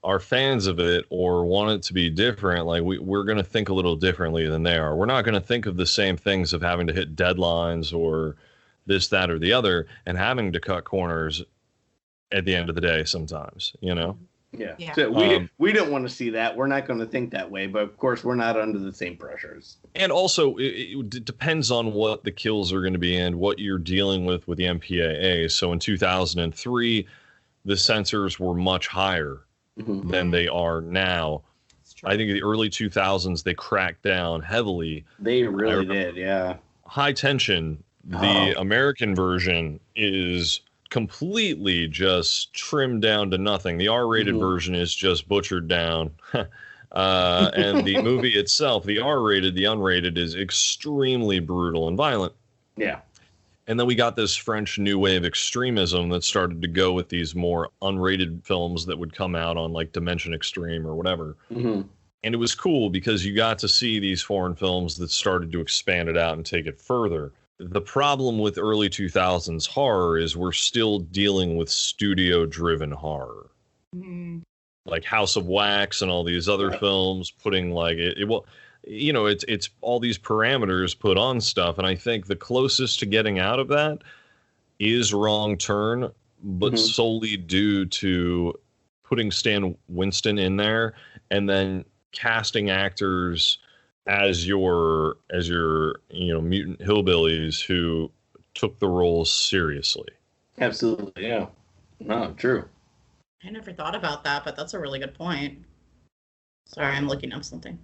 are fans of it or want it to be different. Like we're going to think a little differently than they are. We're not going to think of the same things of having to hit deadlines or this, that, or the other, and having to cut corners at the end of the day sometimes, Yeah. Yeah. So we don't want to see that. We're not going to think that way, but of course we're not under the same pressures. And also it depends on what the kills are going to be and what you're dealing with the MPAA. So in 2003, the censors were much higher than they are now. I think in the early 2000s, they cracked down heavily. They really did, yeah. High Tension, the American version, is completely just trimmed down to nothing. The R-rated version is just butchered down. And the movie itself, the R-rated, the unrated, is extremely brutal and violent. Yeah. And then we got this French new wave extremism that started to go with these more unrated films that would come out on like Dimension Extreme or whatever. And it was cool because you got to see these foreign films that started to expand it out and take it further. The problem with early 2000s horror is we're still dealing with studio-driven horror. Like House of Wax and all these other films putting like it's all these parameters put on stuff, and I think the closest to getting out of that is Wrong Turn, but solely due to putting Stan Winston in there and then casting actors as your mutant hillbillies who took the roles seriously. Absolutely, yeah. No, true. I never thought about that, but that's a really good point. Sorry, I'm looking up something.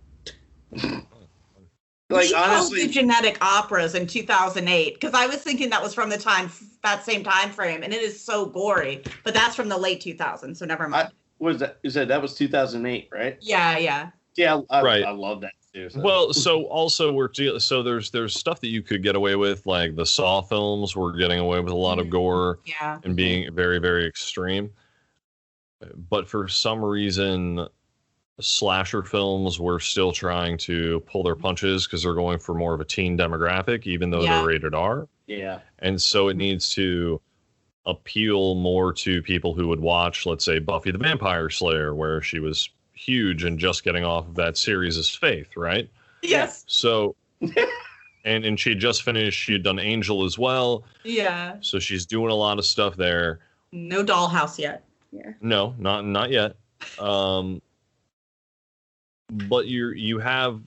Like, we honestly, the genetic operas in 2008, because I was thinking that was from that same time frame, and it is so gory. But that's from the late 2000s, so never mind. Was that? You said that was 2008, right? Yeah. I love that too. So. Well, so also there's stuff that you could get away with, like the Saw films were getting away with a lot of gore and being very, very extreme. But for some reason, slasher films were still trying to pull their punches because they're going for more of a teen demographic, even though they're rated R. Yeah. And so it needs to appeal more to people who would watch, let's say, Buffy the Vampire Slayer, where she was huge and just getting off of that series as Faith, right? Yes. So, and she had just finished, she had done Angel as well. Yeah. So she's doing a lot of stuff there. No Dollhouse yet. Yeah. No, not yet. But you have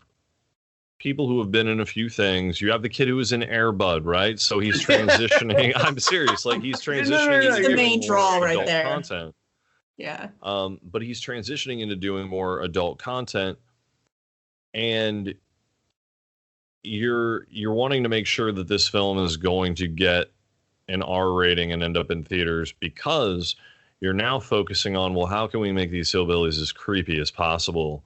people who have been in a few things. You have the kid who was in Air Bud, right? So he's transitioning. I'm serious. Like he's transitioning. He's the main draw right adult there. Content. Yeah. But he's transitioning into doing more adult content, and you're wanting to make sure that this film is going to get an R rating and end up in theaters, because you're now focusing on, well, how can we make these hillbillies as creepy as possible?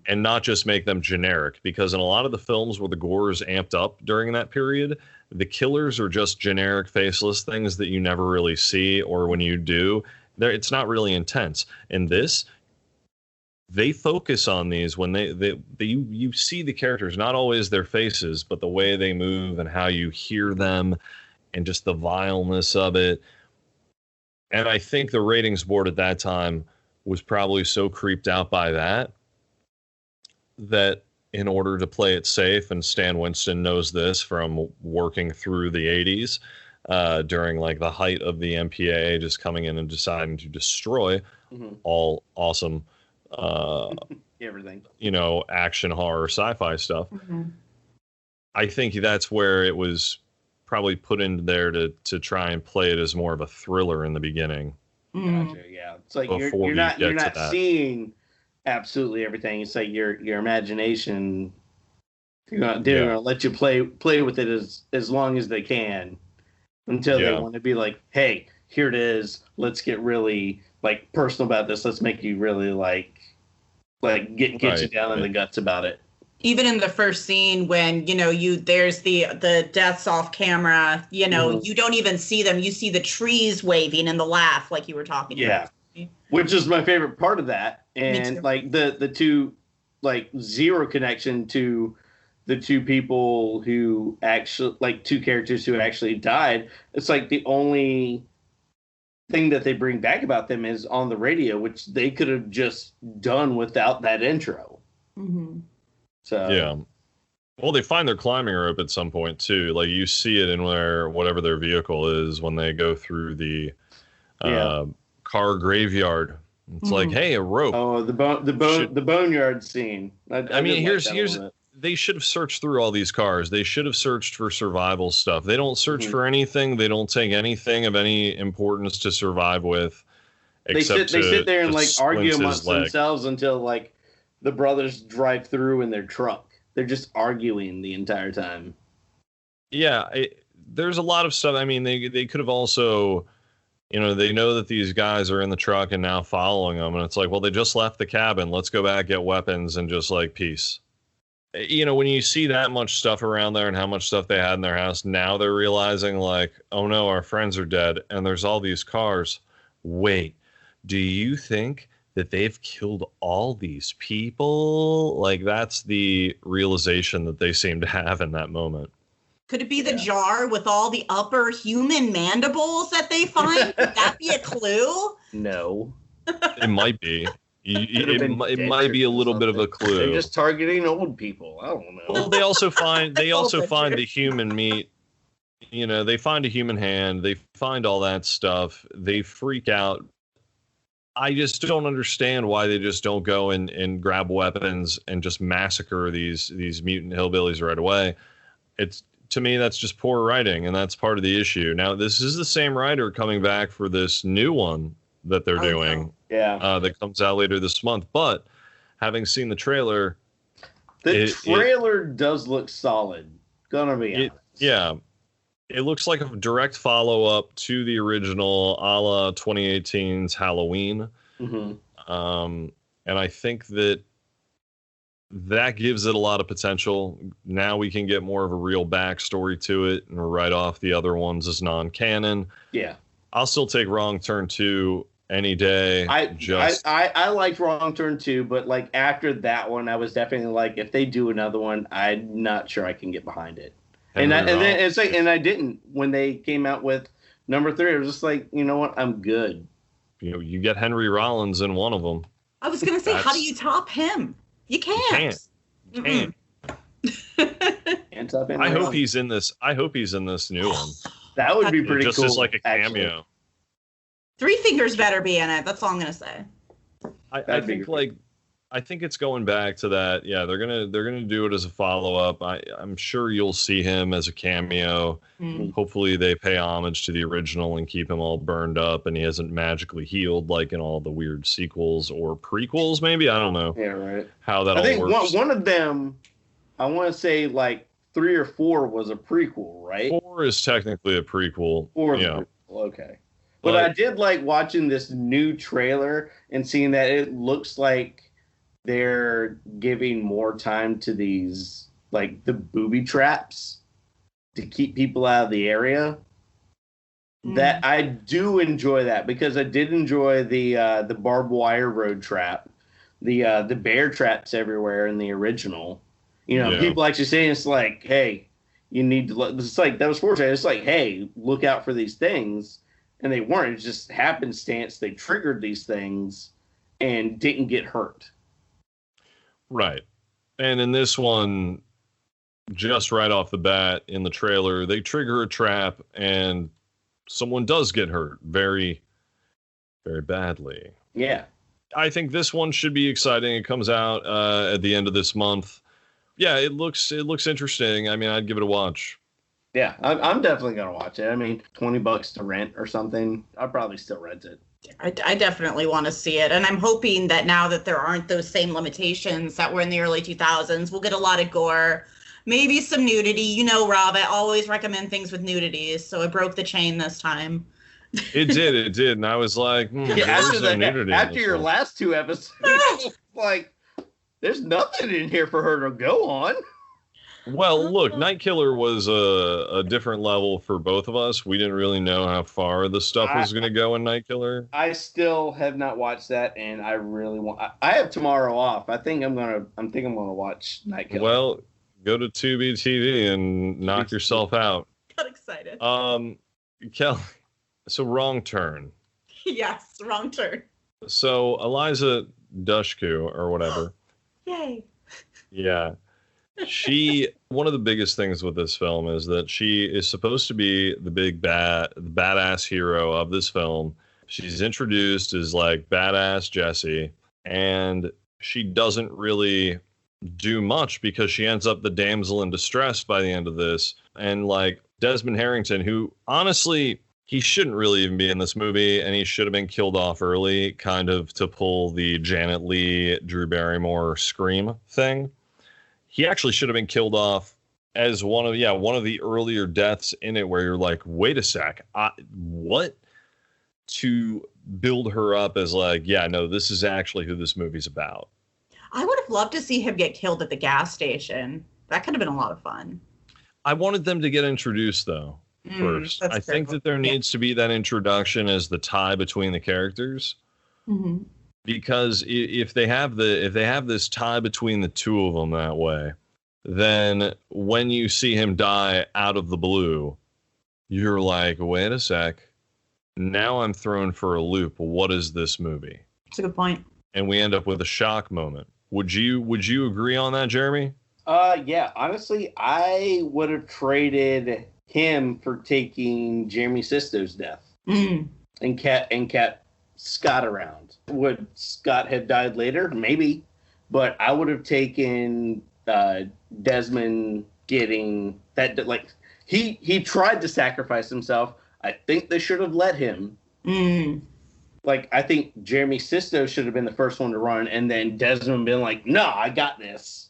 And not just make them generic, because in a lot of the films where the gore is amped up during that period, the killers are just generic faceless things that you never really see, or when you do, it's not really intense. In this, they focus on these when you see the characters, not always their faces, but the way they move and how you hear them and just the vileness of it. And I think the ratings board at that time was probably so creeped out by that in order to play it safe, and Stan Winston knows this from working through the 80s during like the height of the MPAA just coming in and deciding to destroy all awesome everything, action, horror, sci-fi stuff. I think that's where it was probably put in there to try and play it as more of a thriller in the beginning. Gotcha, yeah. It's like you're not seeing absolutely everything. It's like your imagination. They're gonna let you play with it as long as they can, until they want to be like, hey, here it is. Let's get really like personal about this. Let's make you really like get you down in the guts about it. Even in the first scene when there's the deaths off camera, you don't even see them. You see the trees waving and the laugh, like you were talking about. Which is my favorite part of that. And like the two, like zero connection to the two people who actually, like two characters who actually died. It's like the only thing that they bring back about them is on the radio, which they could have just done without that intro. So yeah. Well, they find their climbing rope at some point too. Like you see it in whatever their vehicle is when they go through the car graveyard. It's like, hey, a rope. Oh, the boneyard scene. I mean, here's they should have searched through all these cars. They should have searched for survival stuff. They don't search for anything. They don't take anything of any importance to survive with. They sit there and like argue amongst themselves until like the brothers drive through in their truck. They're just arguing the entire time. Yeah, there's a lot of stuff. I mean, they could have also, they know that these guys are in the truck and now following them. And it's like, well, they just left the cabin. Let's go back, get weapons, and just like peace. When you see that much stuff around there and how much stuff they had in their house, now they're realizing like, oh no, our friends are dead. And there's all these cars. Wait, do you think that they've killed all these people? Like that's the realization that they seem to have in that moment. Could it be the jar with all the upper human mandibles that they find? Could that be a clue? No. It might be. It might be a little bit of a clue. They're just targeting old people. I don't know. Well, they also find the human meat. They find a human hand. They find all that stuff. They freak out. I just don't understand why they just don't go and grab weapons and just massacre these mutant hillbillies right away. To me, that's just poor writing, and that's part of the issue. Now, this is the same writer coming back for this new one that they're doing. No. Yeah. That comes out later this month. But having seen the trailer, the trailer does look solid. Gonna be honest. Yeah. It looks like a direct follow-up to the original a la 2018's Halloween. And I think that gives it a lot of potential. Now we can get more of a real backstory to it and write off the other ones as non-canon. Yeah. I'll still take Wrong Turn 2 any day. I liked Wrong Turn too, but like after that one, I was definitely like, if they do another one, I'm not sure I can get behind it. And then it's like, and I didn't when they came out with number 3. I was just like, you know what, I'm good. You get Henry Rollins in one of them. I was gonna say, how do you top him? You can't. You can't. Can't top Henry I hope Rollins. he's in this. I hope he's in this new one. That would be pretty just cool. as like a actually. cameo. Three Fingers better be in it. That's all I'm gonna say. I think it's going back to that. Yeah, they're gonna do it as a follow up. I'm sure you'll see him as a cameo. Hopefully they pay homage to the original and keep him all burned up and he hasn't magically healed like in all the weird sequels or prequels. Maybe I don't know. Yeah, right. How that I all think works. one of them, I want to say like 3 or 4 was a prequel, right? 4 is technically a prequel. 4 is yeah. a prequel. Okay. But I did like watching this new trailer and seeing that it looks like they're giving more time to these, like the booby traps to keep people out of the area. That I do enjoy that because I did enjoy the barbed wire road trap, the bear traps everywhere in the original. You know, people actually saying it's like, hey, you need to look. It's like that was fortunate. It's like, hey, look out for these things. And they weren't. It's just happenstance. They triggered these things and didn't get hurt. Right. And in this one, just right off the bat in the trailer, they trigger a trap and someone does get hurt very, very badly. Yeah. I think this one should be exciting. It comes out at the end of this month. Yeah, it looks interesting. I mean, I'd give it a watch. Yeah, I'm definitely going to watch it. I mean, $20 to rent or something. I'll probably still rent it. I definitely want to see it. And I'm hoping that now that there aren't those same limitations that were in the early 2000s, we'll get a lot of gore, maybe some nudity. You know, Rob, I always recommend things with nudity, so I broke the chain this time. It did. And I was like, after your last 2 episodes, like, there's nothing in here for her to go on. Well, look, Night Killer was a different level for both of us. We didn't really know how far the stuff was going to go in Night Killer. I still have not watched that, and I really want. I have tomorrow off. I think I'm gonna watch Night Killer. Well, go to Tubi TV and knock yourself out. Got excited. Kelly. So Wrong Turn. Yes, Wrong Turn. So Eliza Dushku or whatever. Yay. Yeah. One of the biggest things with this film is that she is supposed to be the badass hero of this film. She's introduced as like badass Jessie, and she doesn't really do much because she ends up the damsel in distress by the end of this. And like Desmond Harrington, who honestly, he shouldn't really even be in this movie, and he should have been killed off early, kind of to pull the Janet Leigh, Drew Barrymore Scream thing. He actually should have been killed off as one of the earlier deaths in it, where you're like, wait a sec, what? To build her up as like, yeah, no, this is actually who this movie's about. I would have loved to see him get killed at the gas station. That could have been a lot of fun. I wanted them to get introduced though first. I think that there needs to be that introduction as the tie between the characters. Mm-hmm. Because if they have this tie between the two of them that way, then when you see him die out of the blue, you're like, wait a sec, now I'm thrown for a loop. What is this movie? That's a good point. And we end up with a shock moment. Would you agree on that, Jeremy? Yeah. Honestly, I would have traded him for taking Jeremy Sisto's death and kept Scott around. Would Scott have died later? Maybe, but I would have taken Desmond getting that. Like he tried to sacrifice himself. I think they should have let him. Like I think Jeremy Sisto should have been the first one to run, and then Desmond been like, "No, I got this."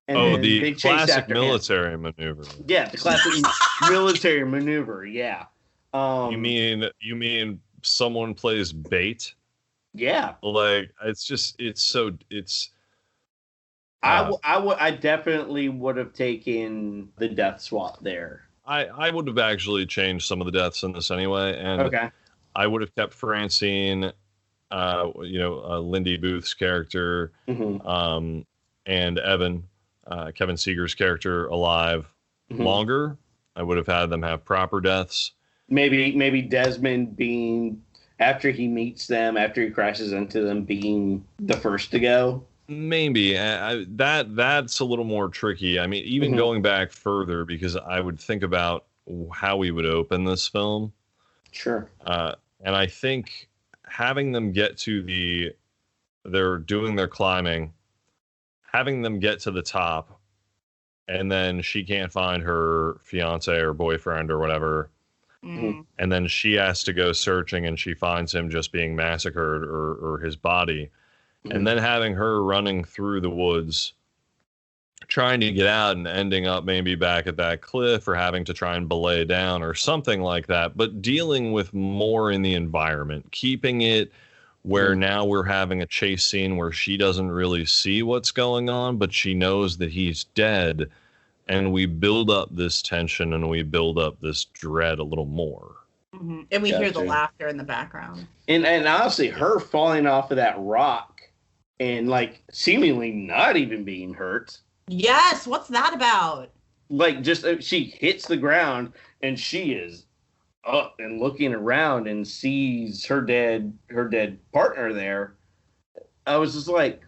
And the classic military maneuver. Yeah, the classic military maneuver. Yeah. You mean someone plays bait? Yeah. Like I definitely would have taken the death swap there. I would have actually changed some of the deaths in this anyway, and okay. I would have kept Francine Lindy Booth's character, Mm-hmm. and Evan, Kevin Seeger's character, alive longer. I would have had them have proper deaths. Maybe Desmond being, after he meets them, after he crashes into them, being the first to go. Maybe that's a little more tricky. I mean, even going back further, because I would think about how we would open this film. Sure. And I think having them get to they're doing their climbing, having them get to the top, and then she can't find her fiance or boyfriend or whatever. And then she has to go searching and she finds him just being massacred or his body. And then having her running through the woods, trying to get out and ending up maybe back at that cliff or having to try and belay down or something like that. But dealing with more in the environment, keeping it where now we're having a chase scene where she doesn't really see what's going on, but she knows that he's dead. And we build up this tension and we build up this dread a little more. And we hear the laughter in the background. And honestly, her falling off of that rock and like seemingly not even being hurt. Yes, what's that about? Like just she hits the ground and she is up and looking around and sees her dead partner there. I was just like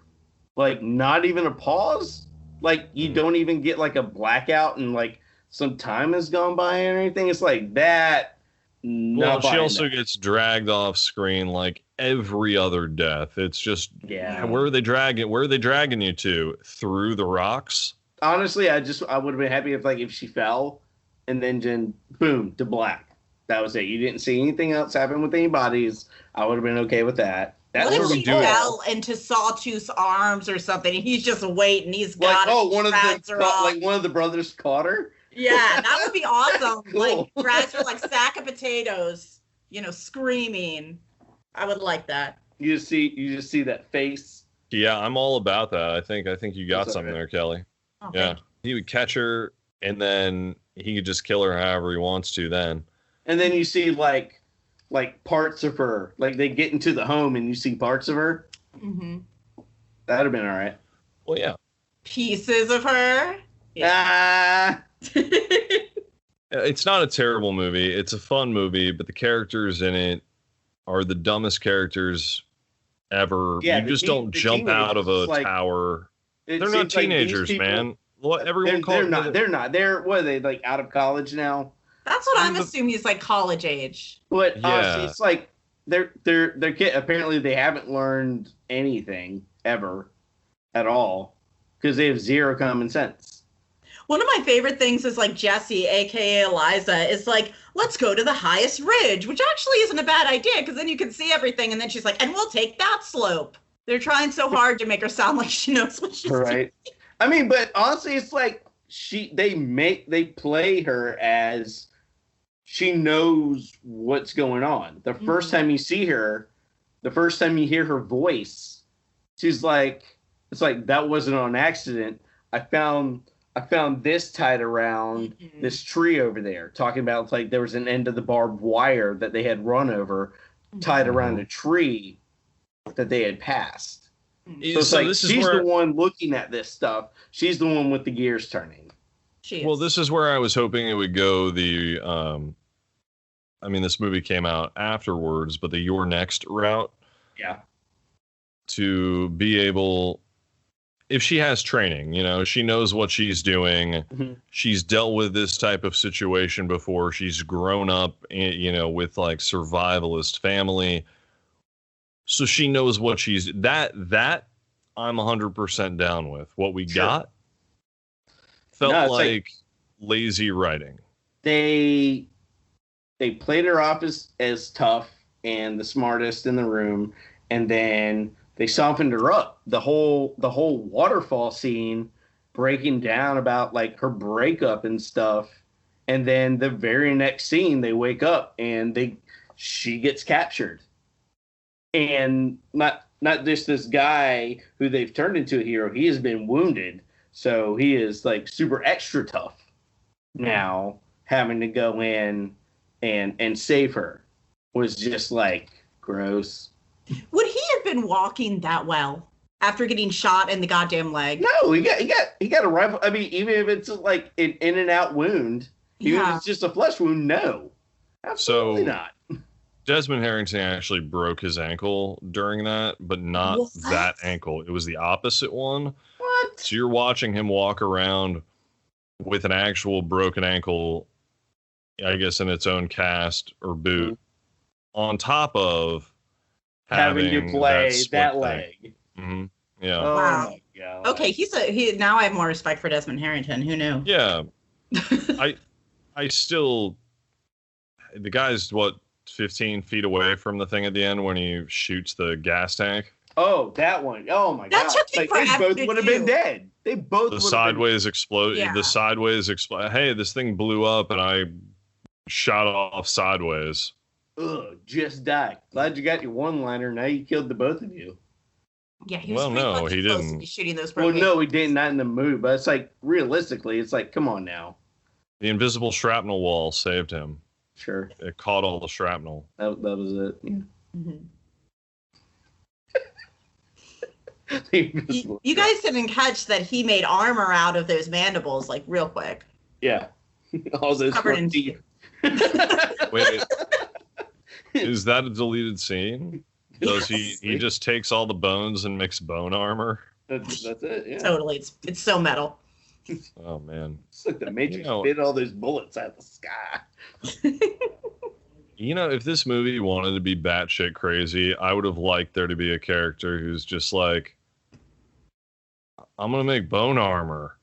not even a pause. Like, you don't even get, like, a blackout and, like, some time has gone by or anything. It's like that. Well, she also gets dragged off screen like every other death. It's just, where are they dragging you to? Through the rocks? Honestly, I would have been happy if she fell and then boom, to black. That was it. You didn't see anything else happen with any bodies. I would have been okay with that. What if she fell into Sawtooth's arms or something and he's just waiting, he's got one of the brothers caught her? Yeah, that would be awesome. Cool. Like drags her like sack of potatoes, screaming. I would like that. You just see that face. Yeah, I'm all about that. I think you got something there, Kelly. Okay. Yeah. He would catch her and then he could just kill her however he wants to then. And then you see like parts of her, like they get into the home and you see parts of her. That'd have been all right. Well, yeah. Pieces of her. Yeah. It's not a terrible movie. It's a fun movie, but the characters in it are the dumbest characters ever. Yeah, you just don't jump out of a tower. They're not teenagers, man. What everyone calls them. They're not. What are they, like out of college now? That's what I'm assuming. He's like college age. But honestly, it's like they're kid. Apparently, they haven't learned anything ever at all because they have zero common sense. One of my favorite things is like Jessie, aka Eliza, is like, let's go to the highest ridge, which actually isn't a bad idea because then you can see everything. And then she's like, and we'll take that slope. They're trying so hard to make her sound like she knows what she's doing. I mean, but honestly, it's like they play her as she knows what's going on. The first time you see her, the first time you hear her voice, she's like, it's like, that wasn't on accident. I found this tied around this tree over there, talking about like there was an end of the barbed wire that they had run over, tied around a tree that they had passed. So it's like she's the one looking at this stuff. She's the one with the gears turning. Well, this is where I was hoping it would go. This movie came out afterwards, but the You're Next route. Yeah. To be able, if she has training, she knows what she's doing. She's dealt with this type of situation before. She's grown up, with like survivalist family. So she knows what that I'm 100% down with. What we got felt like lazy writing. They played her off as tough and the smartest in the room, and then they softened her up. The whole waterfall scene, breaking down about like her breakup and stuff, and then the very next scene they wake up and she gets captured, and not just this guy who they've turned into a hero. He has been wounded, so he is like super extra tough now, having to go in and save her was just like gross. Would he have been walking that well after getting shot in the goddamn leg. No, he got a rifle. I mean, even if it's like an in and out wound, even if it's just a flesh wound, no, absolutely not. Desmond Harrington actually broke his ankle during that, but not that ankle. It was the opposite one. What? So you're watching him walk around with an actual broken ankle, I guess, in its own cast or boot, on top of having to play that leg. Mm-hmm. Yeah. Oh Wow. my God. Okay, he. Now I have more respect for Desmond Harrington. Who knew? Yeah. I still, the guy's 15 feet away from the thing at the end when he shoots the gas tank. Oh, that one. Oh my That God. took me They forever both to would have do. been dead. They both The sideways explode. Yeah. The sideways explode. Hey, this thing blew up and I shot off sideways. Ugh, just died. Glad you got your one-liner. Now you killed the both of you. Yeah, he was Well, pretty no, fucking he close didn't. to be shooting those. Well, broken- no, he didn't. Not in the movie, but it's like realistically, it's like, come on now. The invisible shrapnel wall saved him. Sure, It caught all the shrapnel. that was it. Yeah. Mhm. The invisible- You guys didn't catch that he made armor out of those mandibles, like real quick. yeah, all those Covered in- front teeth. Wait, is that a deleted scene? Does he just takes all the bones and makes bone armor? That's it. Yeah, Totally, it's so metal. Oh man. it's like the Matrix You know- spit all those bullets out of the sky. You know, if this movie wanted to be batshit crazy, I would have liked there to be a character who's just like, I'm gonna make bone armor.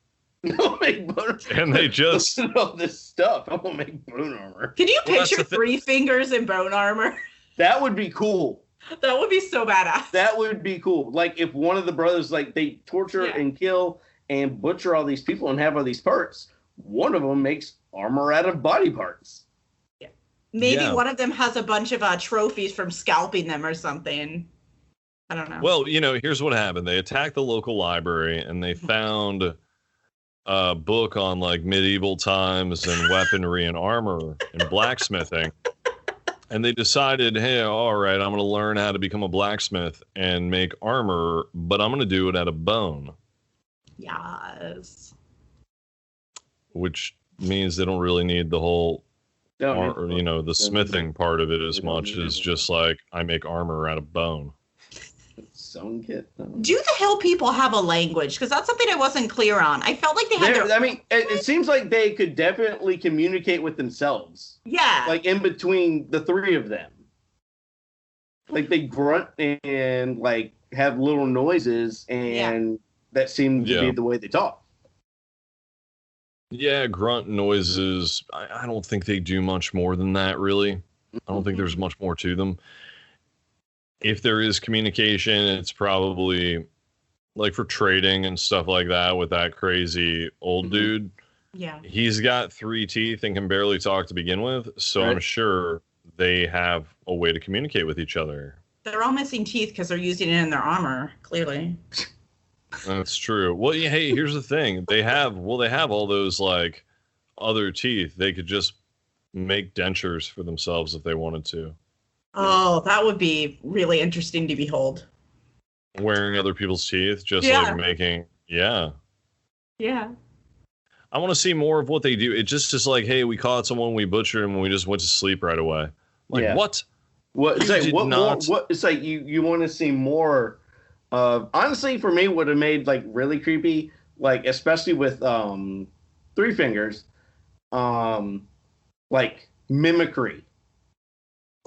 I'll make bone. And they just Listen to all this stuff. I'm gonna make bone armor. Can you Well, that's picture the thing. 3 fingers in bone armor? That would be cool. That would be so badass. That would be cool. Like if one of the brothers, like they torture Yeah. and kill and butcher all these people and have all these parts. One of them makes armor out of body parts. Maybe Yeah. one of them has a bunch of trophies from scalping them or something. I don't know. well, you know, here's what happened. They attacked the local library and they found a book on like medieval times and weaponry and armor and blacksmithing. And they decided, hey, all right, I'm going to learn how to become a blacksmith and make armor, but I'm going to do it out of bone, Yes. which means they don't really need the whole, Don't or, you know, the smithing part of it as much as just like I make armor out of bone. Sewn kit. Do the hill people have a language? Because that's something I wasn't clear on. I felt like they had their. I mean, it seems like they could definitely communicate with themselves, Yeah. like in between the three of them. Like they grunt and like have little noises, and that seems to Yeah. be the way they talk. Yeah, grunt noises. I don't think they do much more than that, really. I don't think there's much more to them. If there is communication, it's probably like for trading and stuff like that with that crazy old dude. Yeah. He's got 3 teeth and can barely talk to begin with, so I'm Right. sure they have a way to communicate with each other. They're all missing teeth because they're using it in their armor, clearly. That's true. Well, yeah, hey, here's the thing. They have all those like other teeth. They could just make dentures for themselves if they wanted to. Oh, that would be really interesting to behold. Wearing other people's teeth, just Yeah. like making, yeah. Yeah. I want to see more of what they do. It just like, hey, we caught someone, we butchered him, and we just went to sleep right away. Like, Yeah. what? What it's You like? did What more? not- What it's like? You want to see more of? Honestly, for me, would have made like really creepy, like especially with Three Fingers, like mimicry.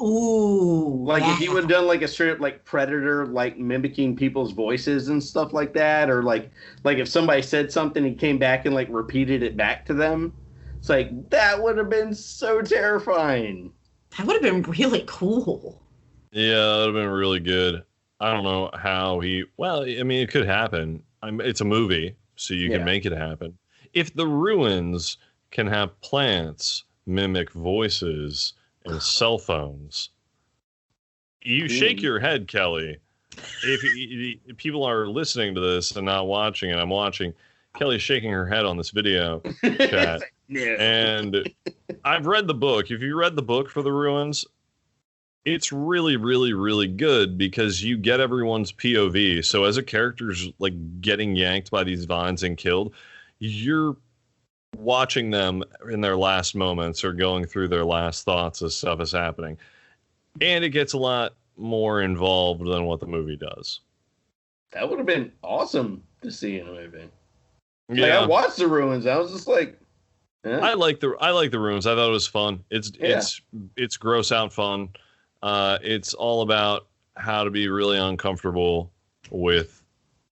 Ooh. Like if he yeah. would have done like a straight up like Predator, like mimicking people's voices and stuff like that, or like if somebody said something, he came back and like repeated it back to them. It's like that would have been so terrifying. That would have been really cool. Yeah, that would have been really good. I don't know how he. Well, I mean, it could happen. It's a movie, so you Yeah. can make it happen. If the ruins can have plants mimic voices and cell phones, you shake your head, Kelly. If people are listening to this and not watching, and I'm watching, Kelly's shaking her head on this video chat. No. And I've read the book. If you read the book for the ruins, it's really, really, really good because you get everyone's POV. So as a character's like getting yanked by these vines and killed, you're watching them in their last moments or going through their last thoughts as stuff is happening. And it gets a lot more involved than what the movie does. That would have been awesome to see in a movie. Yeah, Like, I watched The Ruins. I was just like, eh. I like the Ruins. I thought it was fun. It's gross out fun. It's all about how to be really uncomfortable with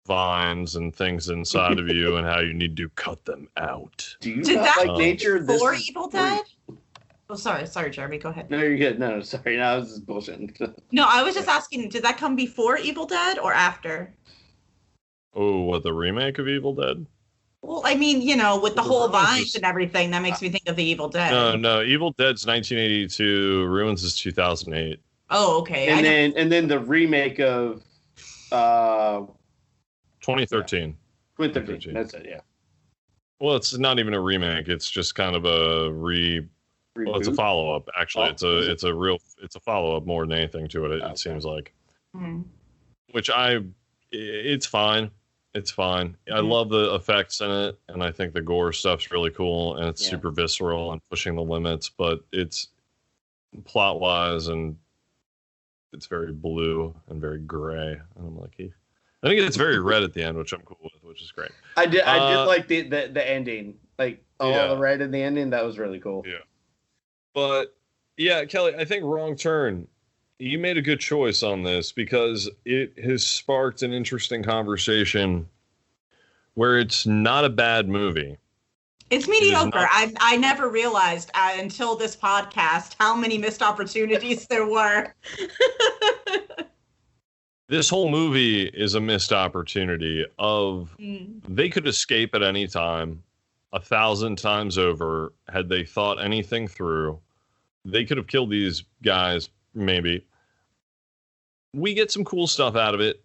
vines and things inside of you and how you need to cut them out. Do you Did not that like nature? before Evil Dead? Oh, sorry, Jeremy. Go ahead. No, you're good. No, sorry. No, I was just bullshitting. No, I was just asking. Did that come before Evil Dead or after? Oh, what, the remake of Evil Dead? Well, I mean, with the The whole Ruins vines is- and everything, that makes me think of the Evil Dead. No, Evil Dead's 1982. Ruins is 2008. Oh, okay. And then the remake of 2013. 2013. That's it. Yeah. Well, it's not even a remake. It's just kind of a Well, it's a Reboot? follow up. Actually, Oh, it's a follow up more than anything to it. It Okay. seems like, Mhm. which it's fine. It's fine. I Mhm. love the effects in it, and I think the gore stuff's really cool, and it's Yeah. super visceral and pushing the limits. But it's plot wise, and it's very blue and very gray. And I'm like, I think it's very red at the end, which I'm cool with, which is great. I did like the ending, like all Yeah. the red in the ending. That was really cool. Yeah. But yeah, Kelly, I think Wrong Turn, you made a good choice on this because it has sparked an interesting conversation where it's not a bad movie. It's is mediocre. not- I never realized until this podcast how many missed opportunities there were. This whole movie is a missed opportunity of they could escape at any time 1,000 times over had they thought anything through. They could have killed these guys, maybe. We get some cool stuff out of it.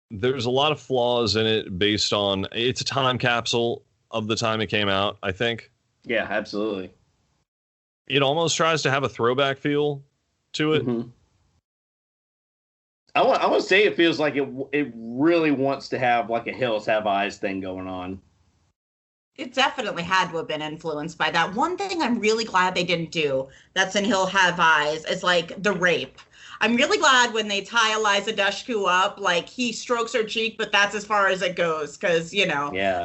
There's a lot of flaws in it based on it's a time capsule of the time it came out, I think. Yeah, absolutely. It almost tries to have a throwback feel to it. Mhm. I want to say it feels like it really wants to have like a Hills Have Eyes thing going on. It definitely had to have been influenced by that. One thing I'm really glad they didn't do that's in Hill Have Eyes is like the rape. I'm really glad when they tie Eliza Dushku up, like he strokes her cheek, but that's as far as it goes. Because, Yeah,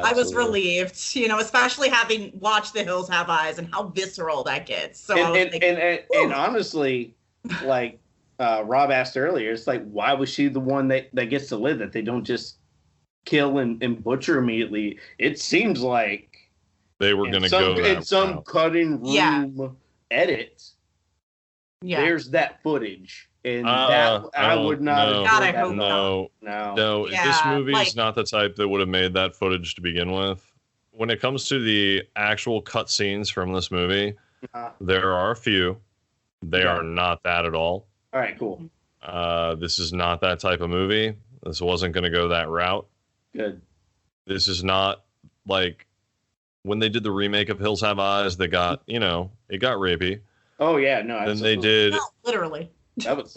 I was absolutely. relieved, especially having watched The Hills Have Eyes and how visceral that gets. So I was And, like, and honestly, like Rob asked earlier, it's like, why was she the one that gets to live, that they don't just kill and butcher immediately? It seems like They were going to go that in some route. cutting room Yeah. edit. yeah. There's that footage, and that I would not. no, God, I have hope no, No. this Yeah, movie is like- not the type that would have made that footage to begin with. When it comes to the actual cut scenes from this movie, Uh, there are a few. They Yeah. are not that at all. all right, cool, This is not that type of movie. This wasn't going to go that route. good. This is not like when they did the remake of Hills Have Eyes, they got, it got rapey. Oh yeah, no. Then they absolutely. did, No, literally. That was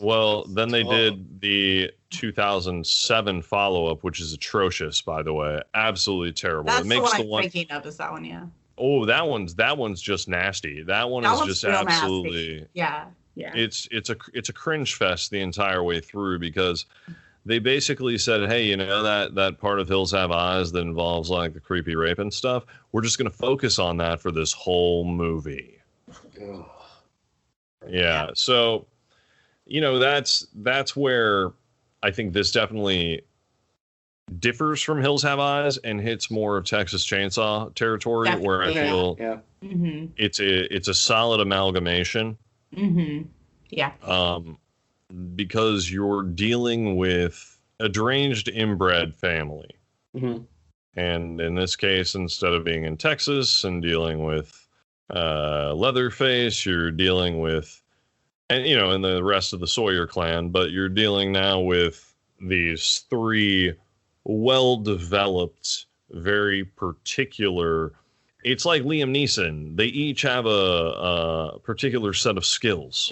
then they Oh. did the 2007 follow-up, which is atrocious, by the way. Absolutely terrible. That's It the makes one the I'm one, thinking of is that one, yeah. oh, that one's just nasty. That one That is one's just real nasty. absolutely, Yeah, yeah. it's a cringe fest the entire way through because they basically said, hey, that part of Hills Have Eyes that involves like the creepy rape and stuff, we're just going to focus on that for this whole movie. Ugh. Yeah. So, that's where I think this definitely differs from Hills Have Eyes and hits more of Texas Chainsaw territory, where I Definitely. feel Yeah. Mm-hmm. it's a solid amalgamation. Mm-hmm. Yeah. Because you're dealing with a deranged inbred family. Mhm. And in this case, instead of being in Texas and dealing with Leatherface, you're dealing with, and the rest of the Sawyer clan, but you're dealing now with these three well-developed, very particular. It's like Liam Neeson. They each have a particular set of skills.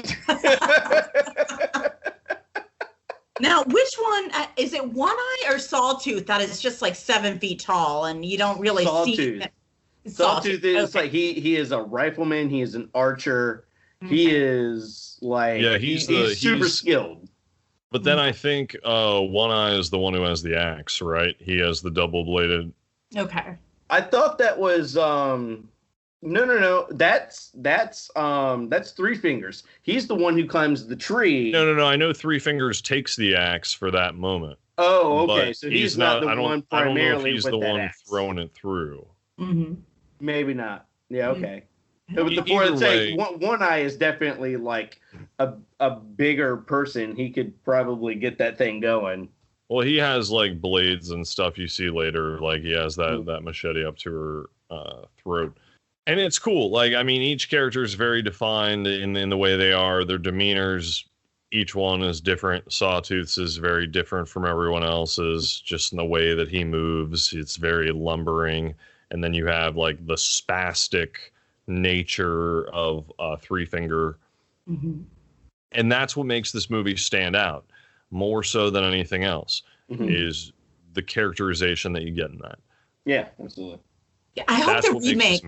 Now, which one is it? One Eye or Sawtooth that is just like 7 feet tall, and you don't really see him? Sawtooth is like he is a rifleman. He is an archer. Okay. He is like he's super skilled. But then I think One Eye is the one who has the axe, right? He has the double bladed. Okay. I thought that was no. That's Three Fingers. He's the one who climbs the tree. No. I know Three Fingers takes the axe for that moment. Oh, okay. But So he's not the one primarily. I don't know if he's with the that one axe. throwing it through. Mm-hmm. Maybe not. Yeah. Okay. Either But before I'd say way- One Eye is definitely like a bigger person. He could probably get that thing going. Well, he has like blades and stuff you see later. Like he has that machete up to her throat. And it's cool. Like, I mean, each character is very defined in the way they are. Their demeanors, each one is different. Sawtooth's is very different from everyone else's, just in the way that he moves. It's very lumbering. And then you have like the spastic nature of Three Finger. Mm-hmm. And that's what makes this movie stand out more so than anything else, is the characterization that you get in that. Yeah, absolutely. Yeah, I hope the remake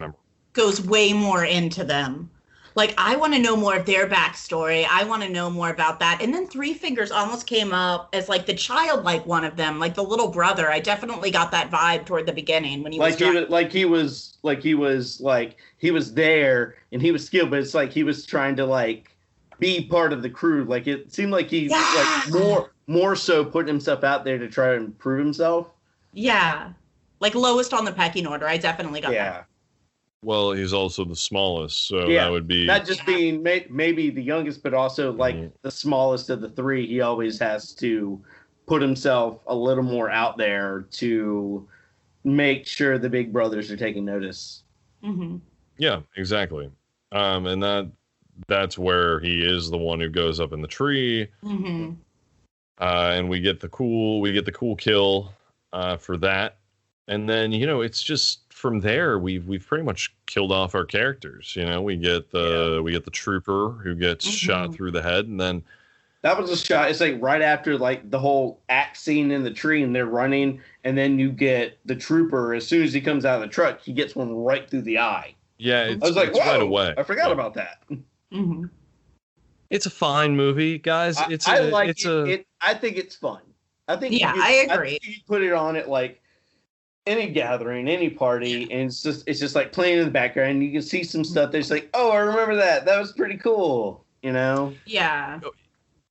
goes way more into them. Like, I want to know more of their backstory. I want to know more about that. And then Three Fingers almost came up as like the childlike one of them, like the little brother. I definitely got that vibe toward the beginning when he was he was there and he was skilled, but it's like he was trying to like be part of the crew. Like it seemed like he like more so putting himself out there to try to improve himself. Yeah, like lowest on the pecking order. I definitely got that. Well, he's also the smallest, so that would be not just being maybe the youngest, but also like the smallest of the three. He always has to put himself a little more out there to make sure the big brothers are taking notice. Mm-hmm. Yeah, exactly. And that's where he is the one who goes up in the tree. Mm-hmm. And we get the cool kill for that. And then, it's just from there we've pretty much killed off our characters. We get the trooper who gets shot through the head, and then that was a shot. It's like right after like the whole axe scene in the tree and they're running, and then you get the trooper as soon as he comes out of the truck, he gets one right through the eye. Yeah, I was like, it's right away. I forgot about that. Mm-hmm. It's a fine movie, guys. I think it's fun. I think I agree. You put it on at like any gathering, any party, and it's just like playing in the background. You can see some stuff that's like, oh, I remember that. That was pretty cool. Yeah.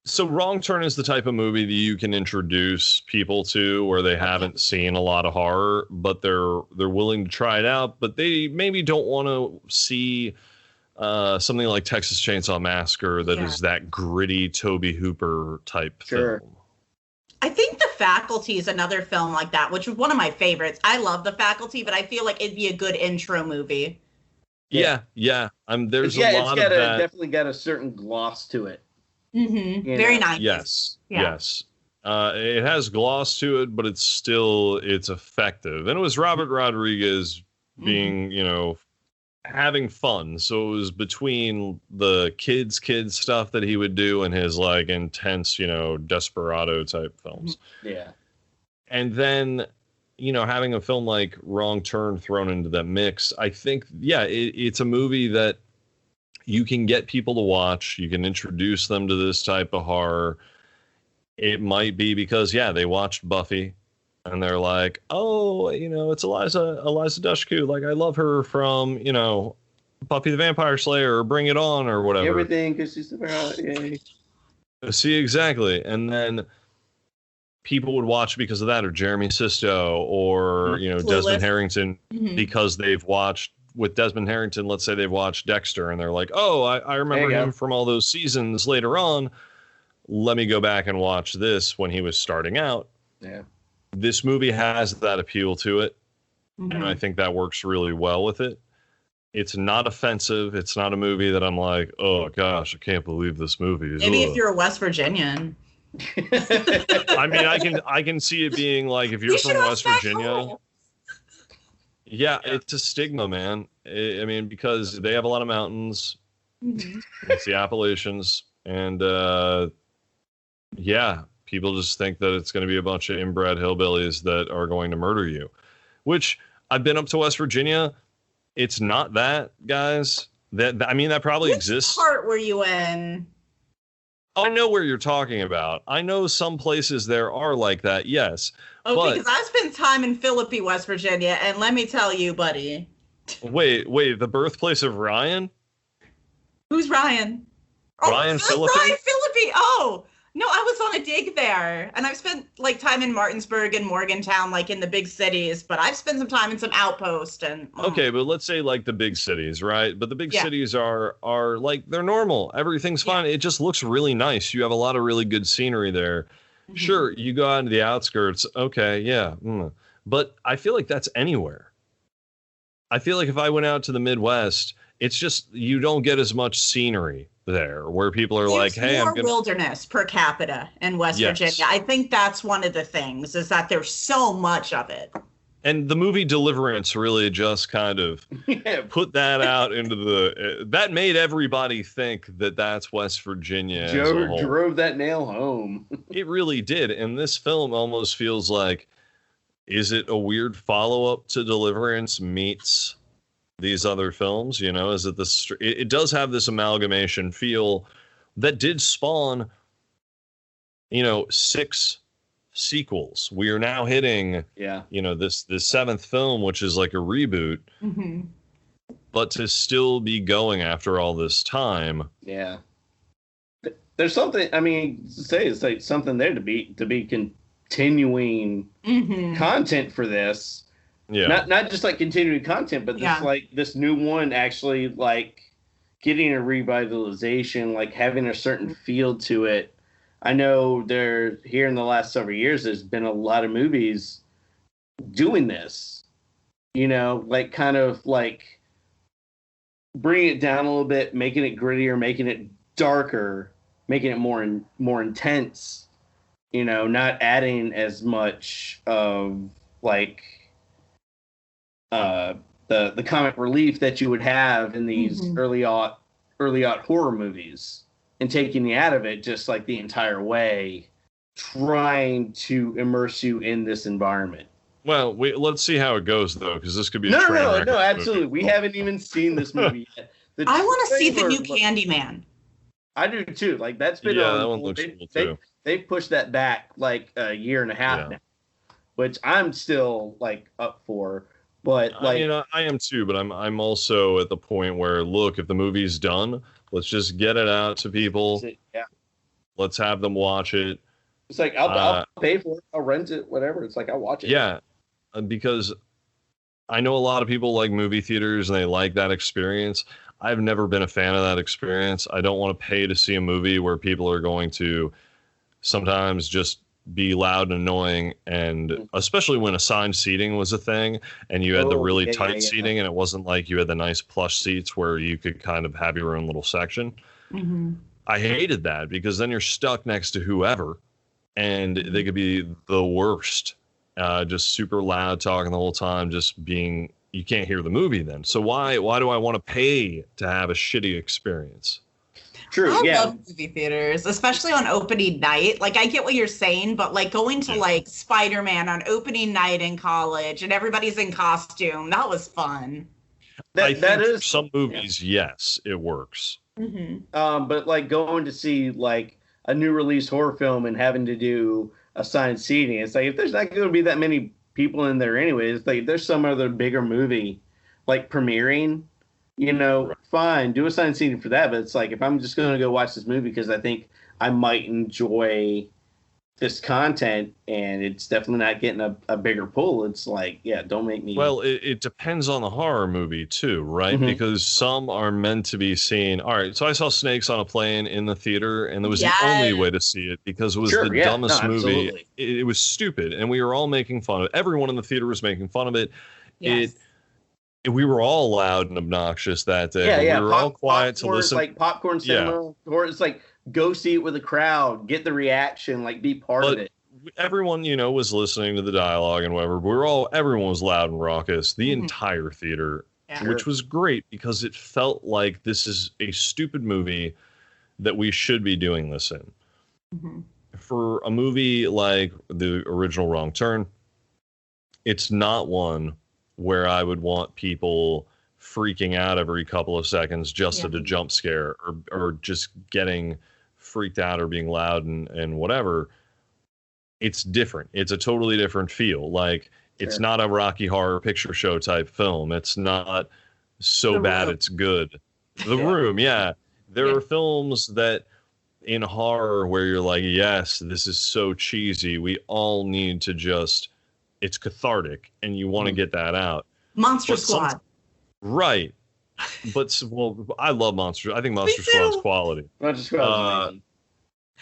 So Wrong Turn is the type of movie that you can introduce people to where they haven't seen a lot of horror, but they're willing to try it out, but they maybe don't want to see something like Texas Chainsaw Massacre that is that gritty Tobe Hooper type film. I think The Faculty is another film like that, which is one of my favorites. I love The Faculty, but I feel like it'd be a good intro movie. Yeah. There's a lot of that. Definitely got a certain gloss to it. Mm-hmm. Very nice. Yes. It has gloss to it, but it's effective. And it was Robert Rodriguez being, having fun. So it was between the kids stuff that he would do and his like intense, desperado type films. Yeah. And then, having a film like Wrong Turn thrown into that mix, I think, it's a movie that you can get people to watch. You can introduce them to this type of horror. It might be because, they watched Buffy and they're like, oh, it's Eliza Dushku. Like, I love her from, Buffy the Vampire Slayer or Bring It On or whatever. Everything, because she's super hot. Yay. See, exactly. And then people would watch because of that, or Jeremy Sisto, or, Desmond Harrington, because they've watched, with Desmond Harrington, let's say they've watched Dexter and they're like, oh, I remember him from all those seasons later on. Let me go back and watch this when he was starting out. Yeah. This movie has that appeal to it. And I think that works really well with it. It's not offensive. It's not a movie that I'm like, oh gosh, I can't believe this movie. Maybe if you're a West Virginian. I mean, I can see it being like, if you're from West Virginia. Yeah, it's a stigma, man. I mean, because they have a lot of mountains. It's the Appalachians. And People just think that it's going to be a bunch of inbred hillbillies that are going to murder you, which I've been up to West Virginia. It's not that, guys. That probably Which exists. part were you in? I know where you're talking about. I know some places there are like that, yes. Oh, but, because I spent time in Philippi, West Virginia, and let me tell you, buddy. Wait, the birthplace of Ryan? Who's Ryan? Ryan Philippi? Ryan Philippi. Oh, no, I was on a dig there. And I've spent like time in Martinsburg and Morgantown, like in the big cities, but I've spent some time in some outposts and Okay, but let's say like the big cities, right? But the big cities are like they're normal. Everything's fine. It just looks really nice. You have a lot of really good scenery there. Mm-hmm. Sure, you go out into the outskirts. Okay, yeah. But I feel like that's anywhere. I feel like if I went out to the Midwest, it's just you don't get as much scenery there where people are like, hey, I'm gonna wilderness per capita in West Virginia. I think that's one of the things is that there's so much of it. And the movie Deliverance really just kind of put that out into the that made everybody think that that's West Virginia. Joe drove that nail home. It really did. And this film almost feels like, is it a weird follow-up to Deliverance meets these other films? You know, is it this? It does have this amalgamation feel that did spawn, 6 sequels. We are now hitting, this seventh film, which is like a reboot. Mm-hmm. But to still be going after all this time, there's something. I mean, to say it's like something there to be continuing content for this. Yeah. Not just like continuing content, but this like this new one actually like getting a revitalization, like having a certain feel to it. I know there here in the last several years, there's been a lot of movies doing this, like kind of like bringing it down a little bit, making it grittier, making it darker, making it more intense, not adding as much of like the comic relief that you would have in these early aught horror movies, and taking you out of it just like the entire way, trying to immerse you in this environment. Well, let's see how it goes though, because this could be no, absolutely. We haven't even seen this movie yet. I want to see the new Candyman. I do too. Like that's been that one looks cool too. They've pushed that back like a year and a half now, which I'm still like up for. But like, I am too. But I'm also at the point where, look, if the movie's done, let's just get it out to people. Let's have them watch it. It's like I'll pay for it. I'll rent it. Whatever. It's like I'll watch it. Yeah, because I know a lot of people like movie theaters and they like that experience. I've never been a fan of that experience. I don't want to pay to see a movie where people are going to sometimes just be loud and annoying, and especially when assigned seating was a thing and you had the really tight seating and it wasn't like you had the nice plush seats where you could kind of have your own little section. I hated that because then you're stuck next to whoever and they could be the worst, just super loud talking the whole time, just being, you can't hear the movie then. So why do I want to pay to have a shitty experience? True. I love movie theaters, especially on opening night. Like, I get what you're saying, but like going to like Spider-Man on opening night in college and everybody's in costume, that was fun. That is some movies, yes, it works. But like going to see like a new release horror film and having to do assigned seating, it's like if there's not going to be that many people in there anyways, it's like if there's some other bigger movie like premiering, fine, do assigned seating for that. But it's like, if I'm just going to go watch this movie because I think I might enjoy this content and it's definitely not getting a bigger pull, it's like, don't make me. Well, it depends on the horror movie too, right? Because some are meant to be seen. All right, so I saw Snakes on a Plane in the theater, and that was the only way to see it because it was the dumbest movie. It was stupid, and we were all making fun of it. Everyone in the theater was making fun of it. We were all loud and obnoxious that day. We were all quiet to listen. Like popcorn cinema, or it's like go see it with a crowd, get the reaction, like be part of it. Everyone, was listening to the dialogue and whatever. Everyone was loud and raucous. The entire theater, which was great because it felt like this is a stupid movie that we should be doing this in. for a movie like the original Wrong Turn, it's not one where I would want people freaking out every couple of seconds just at a jump scare or just getting freaked out or being loud and whatever. It's different. It's a totally different feel. Like, it's not a Rocky Horror Picture Show type film. It's not so bad it's good. The Room, yeah. There are films that in horror where you're like, yes, this is so cheesy. We all need to just, it's cathartic and you want to get that out. Monster Squad. Right. But, well, I love Monster. I think Monster Squad's quality. Monster Squad's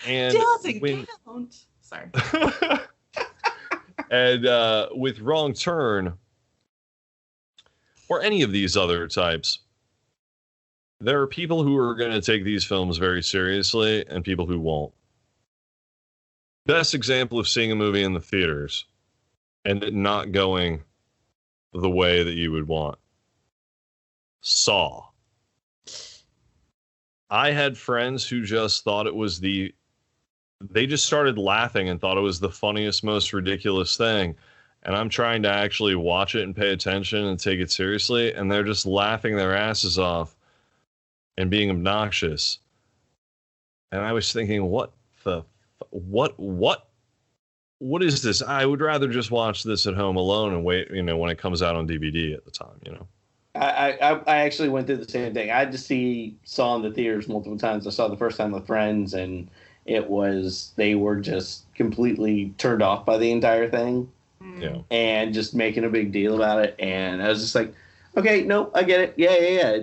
and doesn't count. Sorry. And with Wrong Turn, or any of these other types, there are people who are going to take these films very seriously and people who won't. Best example of seeing a movie in the theaters and it not going the way that you would want. Saw. I had friends who just thought it was they just started laughing and thought it was the funniest, most ridiculous thing. And I'm trying to actually watch it and pay attention and take it seriously. And they're just laughing their asses off and being obnoxious. And I was thinking, what is this? I would rather just watch this at home alone and wait, when it comes out on DVD at the time, I actually went through the same thing. I had to Saw in the theaters multiple times. I saw the first time with friends, and they were just completely turned off by the entire thing. Yeah. And just making a big deal about it. And I was just like, okay, no, I get it. Yeah.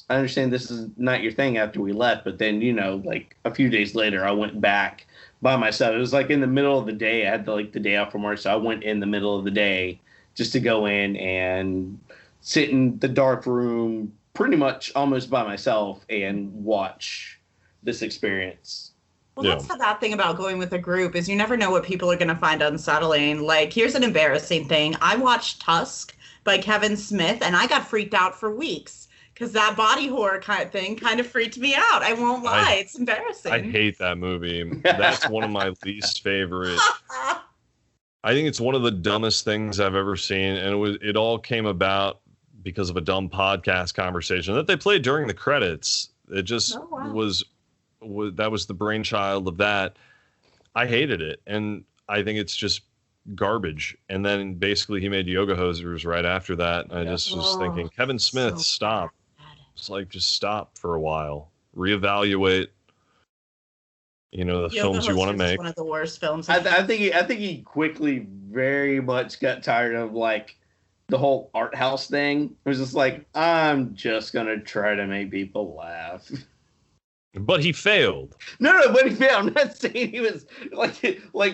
I understand this is not your thing after we left. But then, like a few days later, I went back by myself. It was like in the middle of the day. I had the day off from work. So I went in the middle of the day just to go in and sit in the dark room pretty much almost by myself and watch this experience. Well, that's the bad thing about going with a group is you never know what people are going to find unsettling. Like, here's an embarrassing thing. I watched Tusk by Kevin Smith, and I got freaked out for weeks because that body horror kind of freaked me out. I won't lie. It's embarrassing. I hate that movie. That's one of my least favorite. I think it's one of the dumbest things I've ever seen, and it all came about because of a dumb podcast conversation that they played during the credits. It just was that was the brainchild of that. I hated it, and I think it's just garbage. And then basically he made Yoga Hosers right after that. And I just was thinking, Kevin Smith, stop. It's like, just stop for a while. Reevaluate, the films you want to make. One of the worst films. I think he quickly very much got tired of the whole art house thing. It was just like, I'm just gonna try to make people laugh. But he failed. No, but he failed. I'm not saying he was like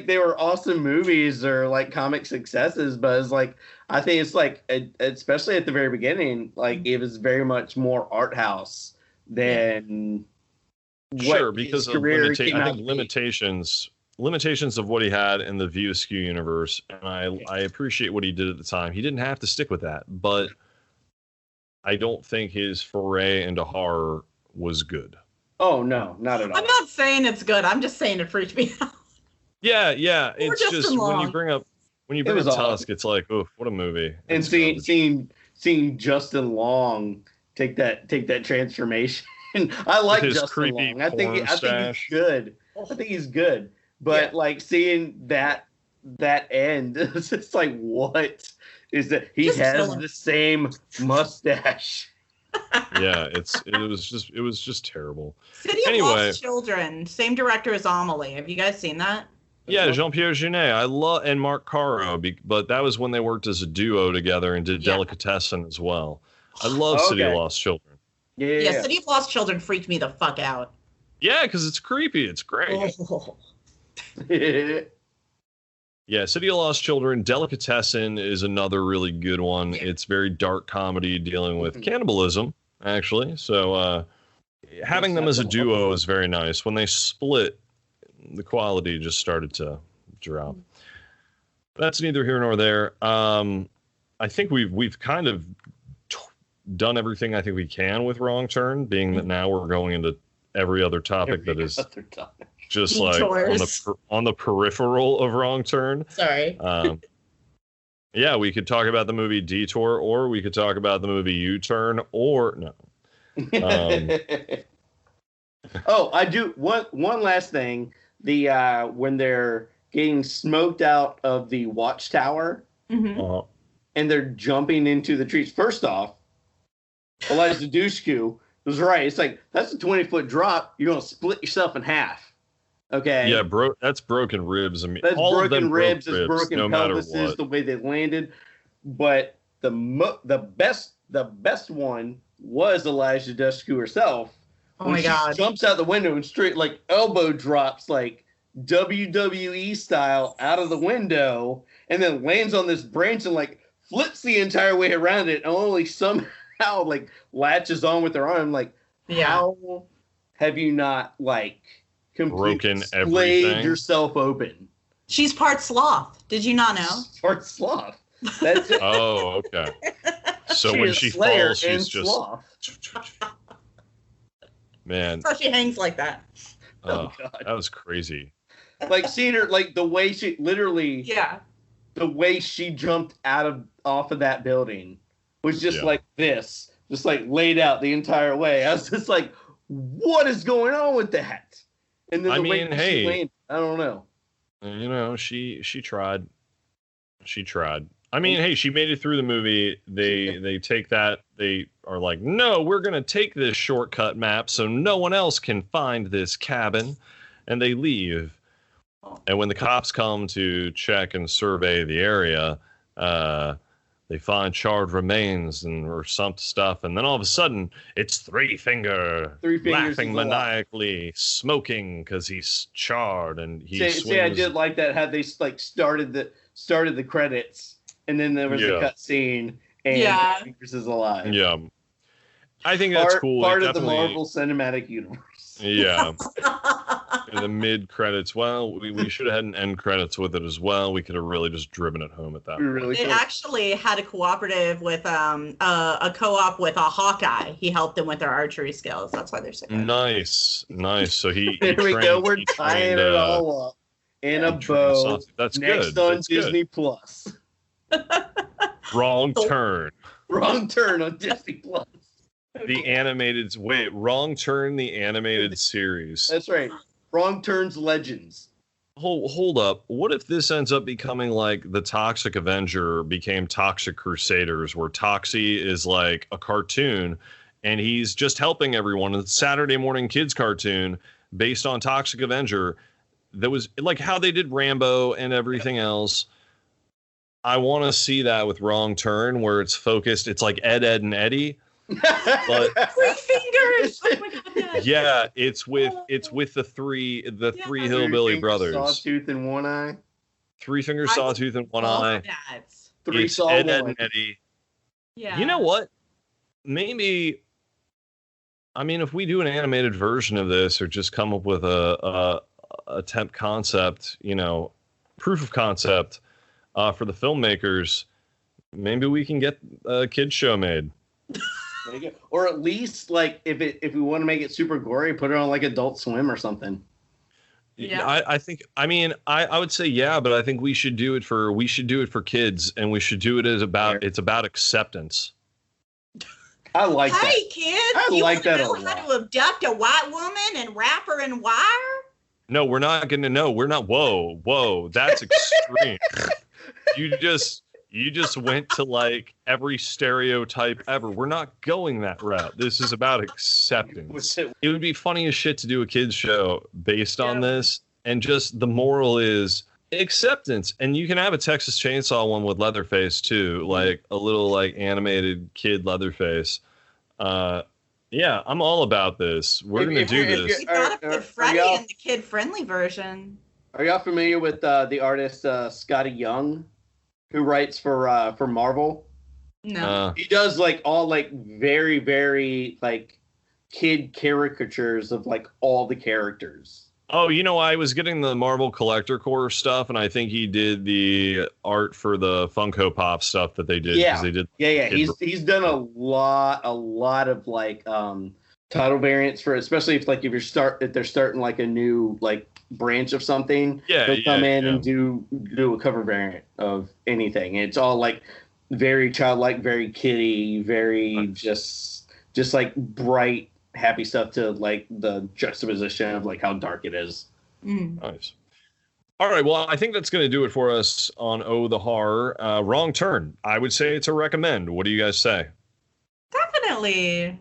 they were awesome movies or comic successes, but it's I think it's especially at the very beginning, it was very much more art house than sure, because of limitations of what he had in the View Askew universe, and I appreciate what he did at the time. He didn't have to stick with that, but I don't think his foray into horror was good. Oh, no, not at all. I'm not saying it's good. I'm just saying it freaked me out. Yeah. It's just when you bring up Tusk, it's like, oof, what a movie. And seeing Justin Long take that transformation. I like Justin Long. I think he's good. I think he's good. But seeing that end, it's just like, what is that? He has the same mustache. Yeah, it was just terrible. City of Lost Children, same director as Amelie. Have you guys seen that? Yeah, Jean-Pierre Jeunet. And Mark Caro, but that was when they worked as a duo together and did Delicatessen as well. I love City of Lost Children. Yeah, City of Lost Children freaked me the fuck out. Yeah, because it's creepy. It's great. Oh. Yeah, City of Lost Children. Delicatessen is another really good one. Yeah. It's very dark comedy dealing with cannibalism, actually. So having them as a duo is very nice. When they split, the quality just started to drop. That's neither here nor there. I think we've kind of done everything I think we can with Wrong Turn, being that now we're going into every other topic that is Other topic. just like on the peripheral of Wrong Turn. Sorry. Yeah, we could talk about the movie Detour, or we could talk about the movie U-Turn, or no. Oh, I do one last thing. The when they're getting smoked out of the watchtower Mm-hmm. and they're jumping into the trees. First off, Elijah Dushku was right. It's like, that's a 20-foot drop. You're gonna split yourself in half. Okay. Yeah, that's broken ribs. I mean, That's all broken of them ribs. broke It's broken no matter pelvises. what. The way they landed, but the best one was Elijah Dushku herself. Oh When my she God. jumps out the window and straight like elbow drops like WWE style out of the window, and then lands on this branch and like flips the entire way around it, and only somehow like latches on with her arm. Like, Yeah. how have you not like completely Broken splayed everything? yourself open? She's part sloth. Did you not know? Part sloth. That's it. Oh, okay. So when is she Slayer falls, and she's just sloth. man. So she hangs like that. Oh, God. that was crazy. Like seeing her, like the way she literally, Yeah. the way she jumped off of that building was just Yeah. like this, just like laid out the entire way. I was just like, what is going on with that? And then I the way mean, she hey. landed, I don't know. You know, she tried. She tried. I mean, hey, she made it through the movie. They take that. They are like, no, we're gonna take this shortcut map so no one else can find this cabin, and they leave. And when the cops come to check and survey the area, they find charred remains or some stuff, and then all of a sudden, it's Three Finger Three Fingers laughing is alive. maniacally, smoking because he's charred, and he swings. See, I did like that. How they like started the credits, and then there was a Yeah. cut scene, and Yeah. Fingers is alive. Yeah, I think that's cool. Part It of the definitely- Marvel Cinematic Universe. Yeah, in the mid credits. Well, we should have had an end credits with it as well. We could have really just driven it home at that. We point. really It cool. actually had a cooperative with a co-op with a Hawkeye. He helped them with their archery skills. That's why they're so good. Nice. So he. There we go. We're he tying trained, it all up in a he trained bow. Saucy. That's Next good. on That's good. Disney Plus. Wrong turn. Wrong turn on Disney Plus. The animated. Wait, wrong turn. The animated series. That's right. Wrong Turns Legends. Hold up. What if this ends up becoming like the Toxic Avenger became Toxic Crusaders, where Toxie is like a cartoon and he's just helping everyone? It's a Saturday morning kids cartoon based on Toxic Avenger. That was like how they did Rambo and everything else. I want to see that with Wrong Turn, where it's focused. It's like Ed, and Eddie. But Three fingers. Oh my God. Yes. yeah, it's with the three hillbilly brothers. Sawtooth in one eye. Three Finger I Sawtooth in one All eye. of that. Three It's saw Ed, one. and Eddie. Yeah. You know what? Maybe. I mean, if we do an animated version of this, or just come up with a temp concept, proof of concept for the filmmakers, maybe we can get a kids show made. There you go. Or at least like if we want to make it super gory, put it on like Adult Swim or something. Yeah. I think. I mean, I would say yeah, but I think we should do it for kids, and we should do it as it's about acceptance. I like that. Hey, kids. I you like wanna that a know how lot. to abduct a white woman and wrap her in wire? No, we're not going to know. We're not. Whoa, that's extreme. You just went to like every stereotype ever. We're not going that route. This is about acceptance. It would be funny as shit to do a kids show based on this, and just the moral is acceptance. And you can have a Texas Chainsaw one with Leatherface too, like a little like animated kid Leatherface. Yeah, I'm all about this. We're gonna do this. You got to Are put Freddy y'all- in the kid-friendly version. Are y'all familiar with the artist Scotty Young, who writes for Marvel? No. He does like all like very, very like kid caricatures of like all the characters. Oh, I was getting the Marvel Collector Corps stuff, and I think he did the art for the Funko Pop stuff that they did. Yeah. 'cause they did. Yeah. Kid- He's done a lot of like title variants for, especially if they're starting like a new like branch of something. Yeah, they'll come in and do a cover variant of anything. It's all like very childlike, very kiddie, very just like bright, happy stuff to like the juxtaposition of like how dark it is. Nice. All right, well, I think that's going to do it for us on Oh the Horror. Wrong Turn. I would say it's a recommend. What do you guys say? Definitely.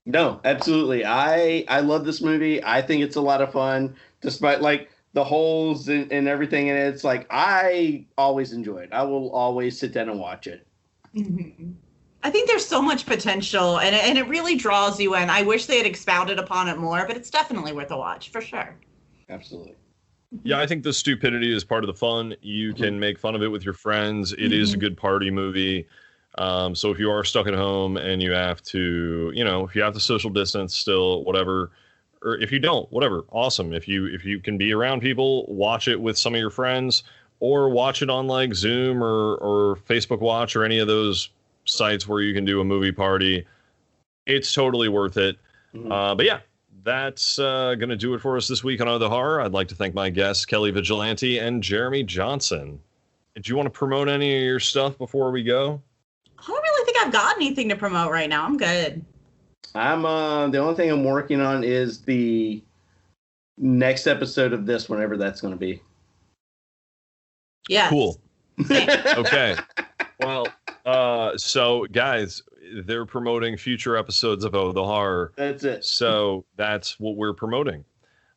No, absolutely. I love this movie. I think it's a lot of fun, despite like the holes and everything in it. It's like I always enjoy it. I will always sit down and watch it. Mm-hmm. I think there's so much potential, and it really draws you in. I wish they had expounded upon it more, but it's definitely worth a watch for sure. Absolutely. Yeah, I think the stupidity is part of the fun. You can make fun of it with your friends. It is a good party movie. So if you are stuck at home and you have to, if you have to social distance still, whatever, or if you don't, whatever, awesome. If you can be around people, watch it with some of your friends, or watch it on like Zoom or Facebook Watch or any of those sites where you can do a movie party. It's totally worth it. But yeah, that's going to do it for us this week on Other Horror. I'd like to thank my guests, Kelly Vigilante and Jeremy Johnson. Do you want to promote any of your stuff before we go? I don't really think I've got anything to promote right now. I'm good. I'm the only thing I'm working on is the next episode of this, whenever that's going to be. Yeah. Cool. Okay. Well, so guys, they're promoting future episodes of Oh the Horror. That's it. So that's what we're promoting.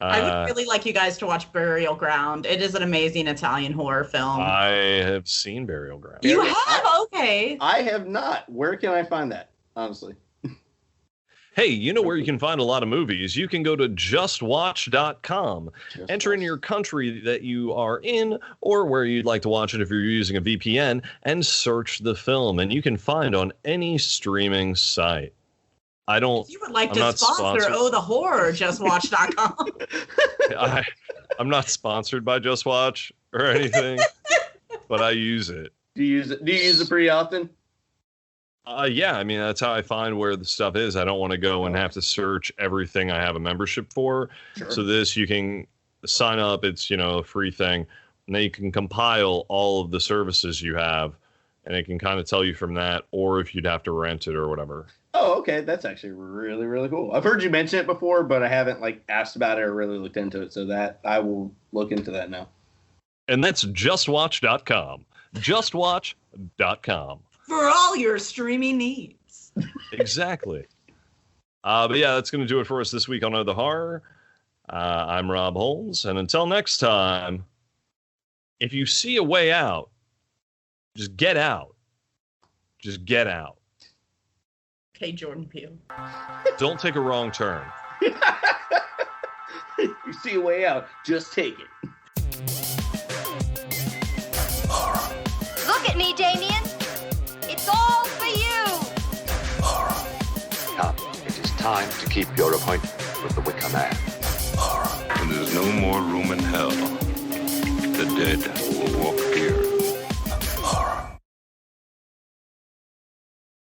I would really like you guys to watch Burial Ground. It is an amazing Italian horror film. I have seen Burial Ground. You have? Okay. I have not. Where can I find that, honestly? Hey, you know where you can find a lot of movies? You can go to justwatch.com. Enter in your country that you are in or where you'd like to watch it if you're using a VPN, and search the film. And you can find on any streaming site. If you would like to sponsor Oh the Horror, justwatch.com. I'm not sponsored by Just Watch or anything, but I use it. Do you use it pretty often? Yeah, I mean, that's how I find where the stuff is. I don't want to go and have to search everything I have a membership for. Sure. So this, you can sign up. It's, a free thing. And then you can compile all of the services you have, and it can kind of tell you from that, or if you'd have to rent it or whatever. Oh, okay. That's actually really, really cool. I've heard you mention it before, but I haven't asked about it or really looked into it. So that I will look into that now. And that's justwatch.com. Justwatch.com. For all your streaming needs. Exactly. But yeah, that's going to do it for us this week on Oh the Horror. I'm Rob Holmes, and until next time, if you see a way out, just get out. Just get out. Okay, Jordan Peele. Don't take a wrong turn. You see a way out, just take it. Look at me, Damien. It's all for you. Come, it is time to keep your appointment with the Wicker Man. When there's no more room in hell, the dead will walk here.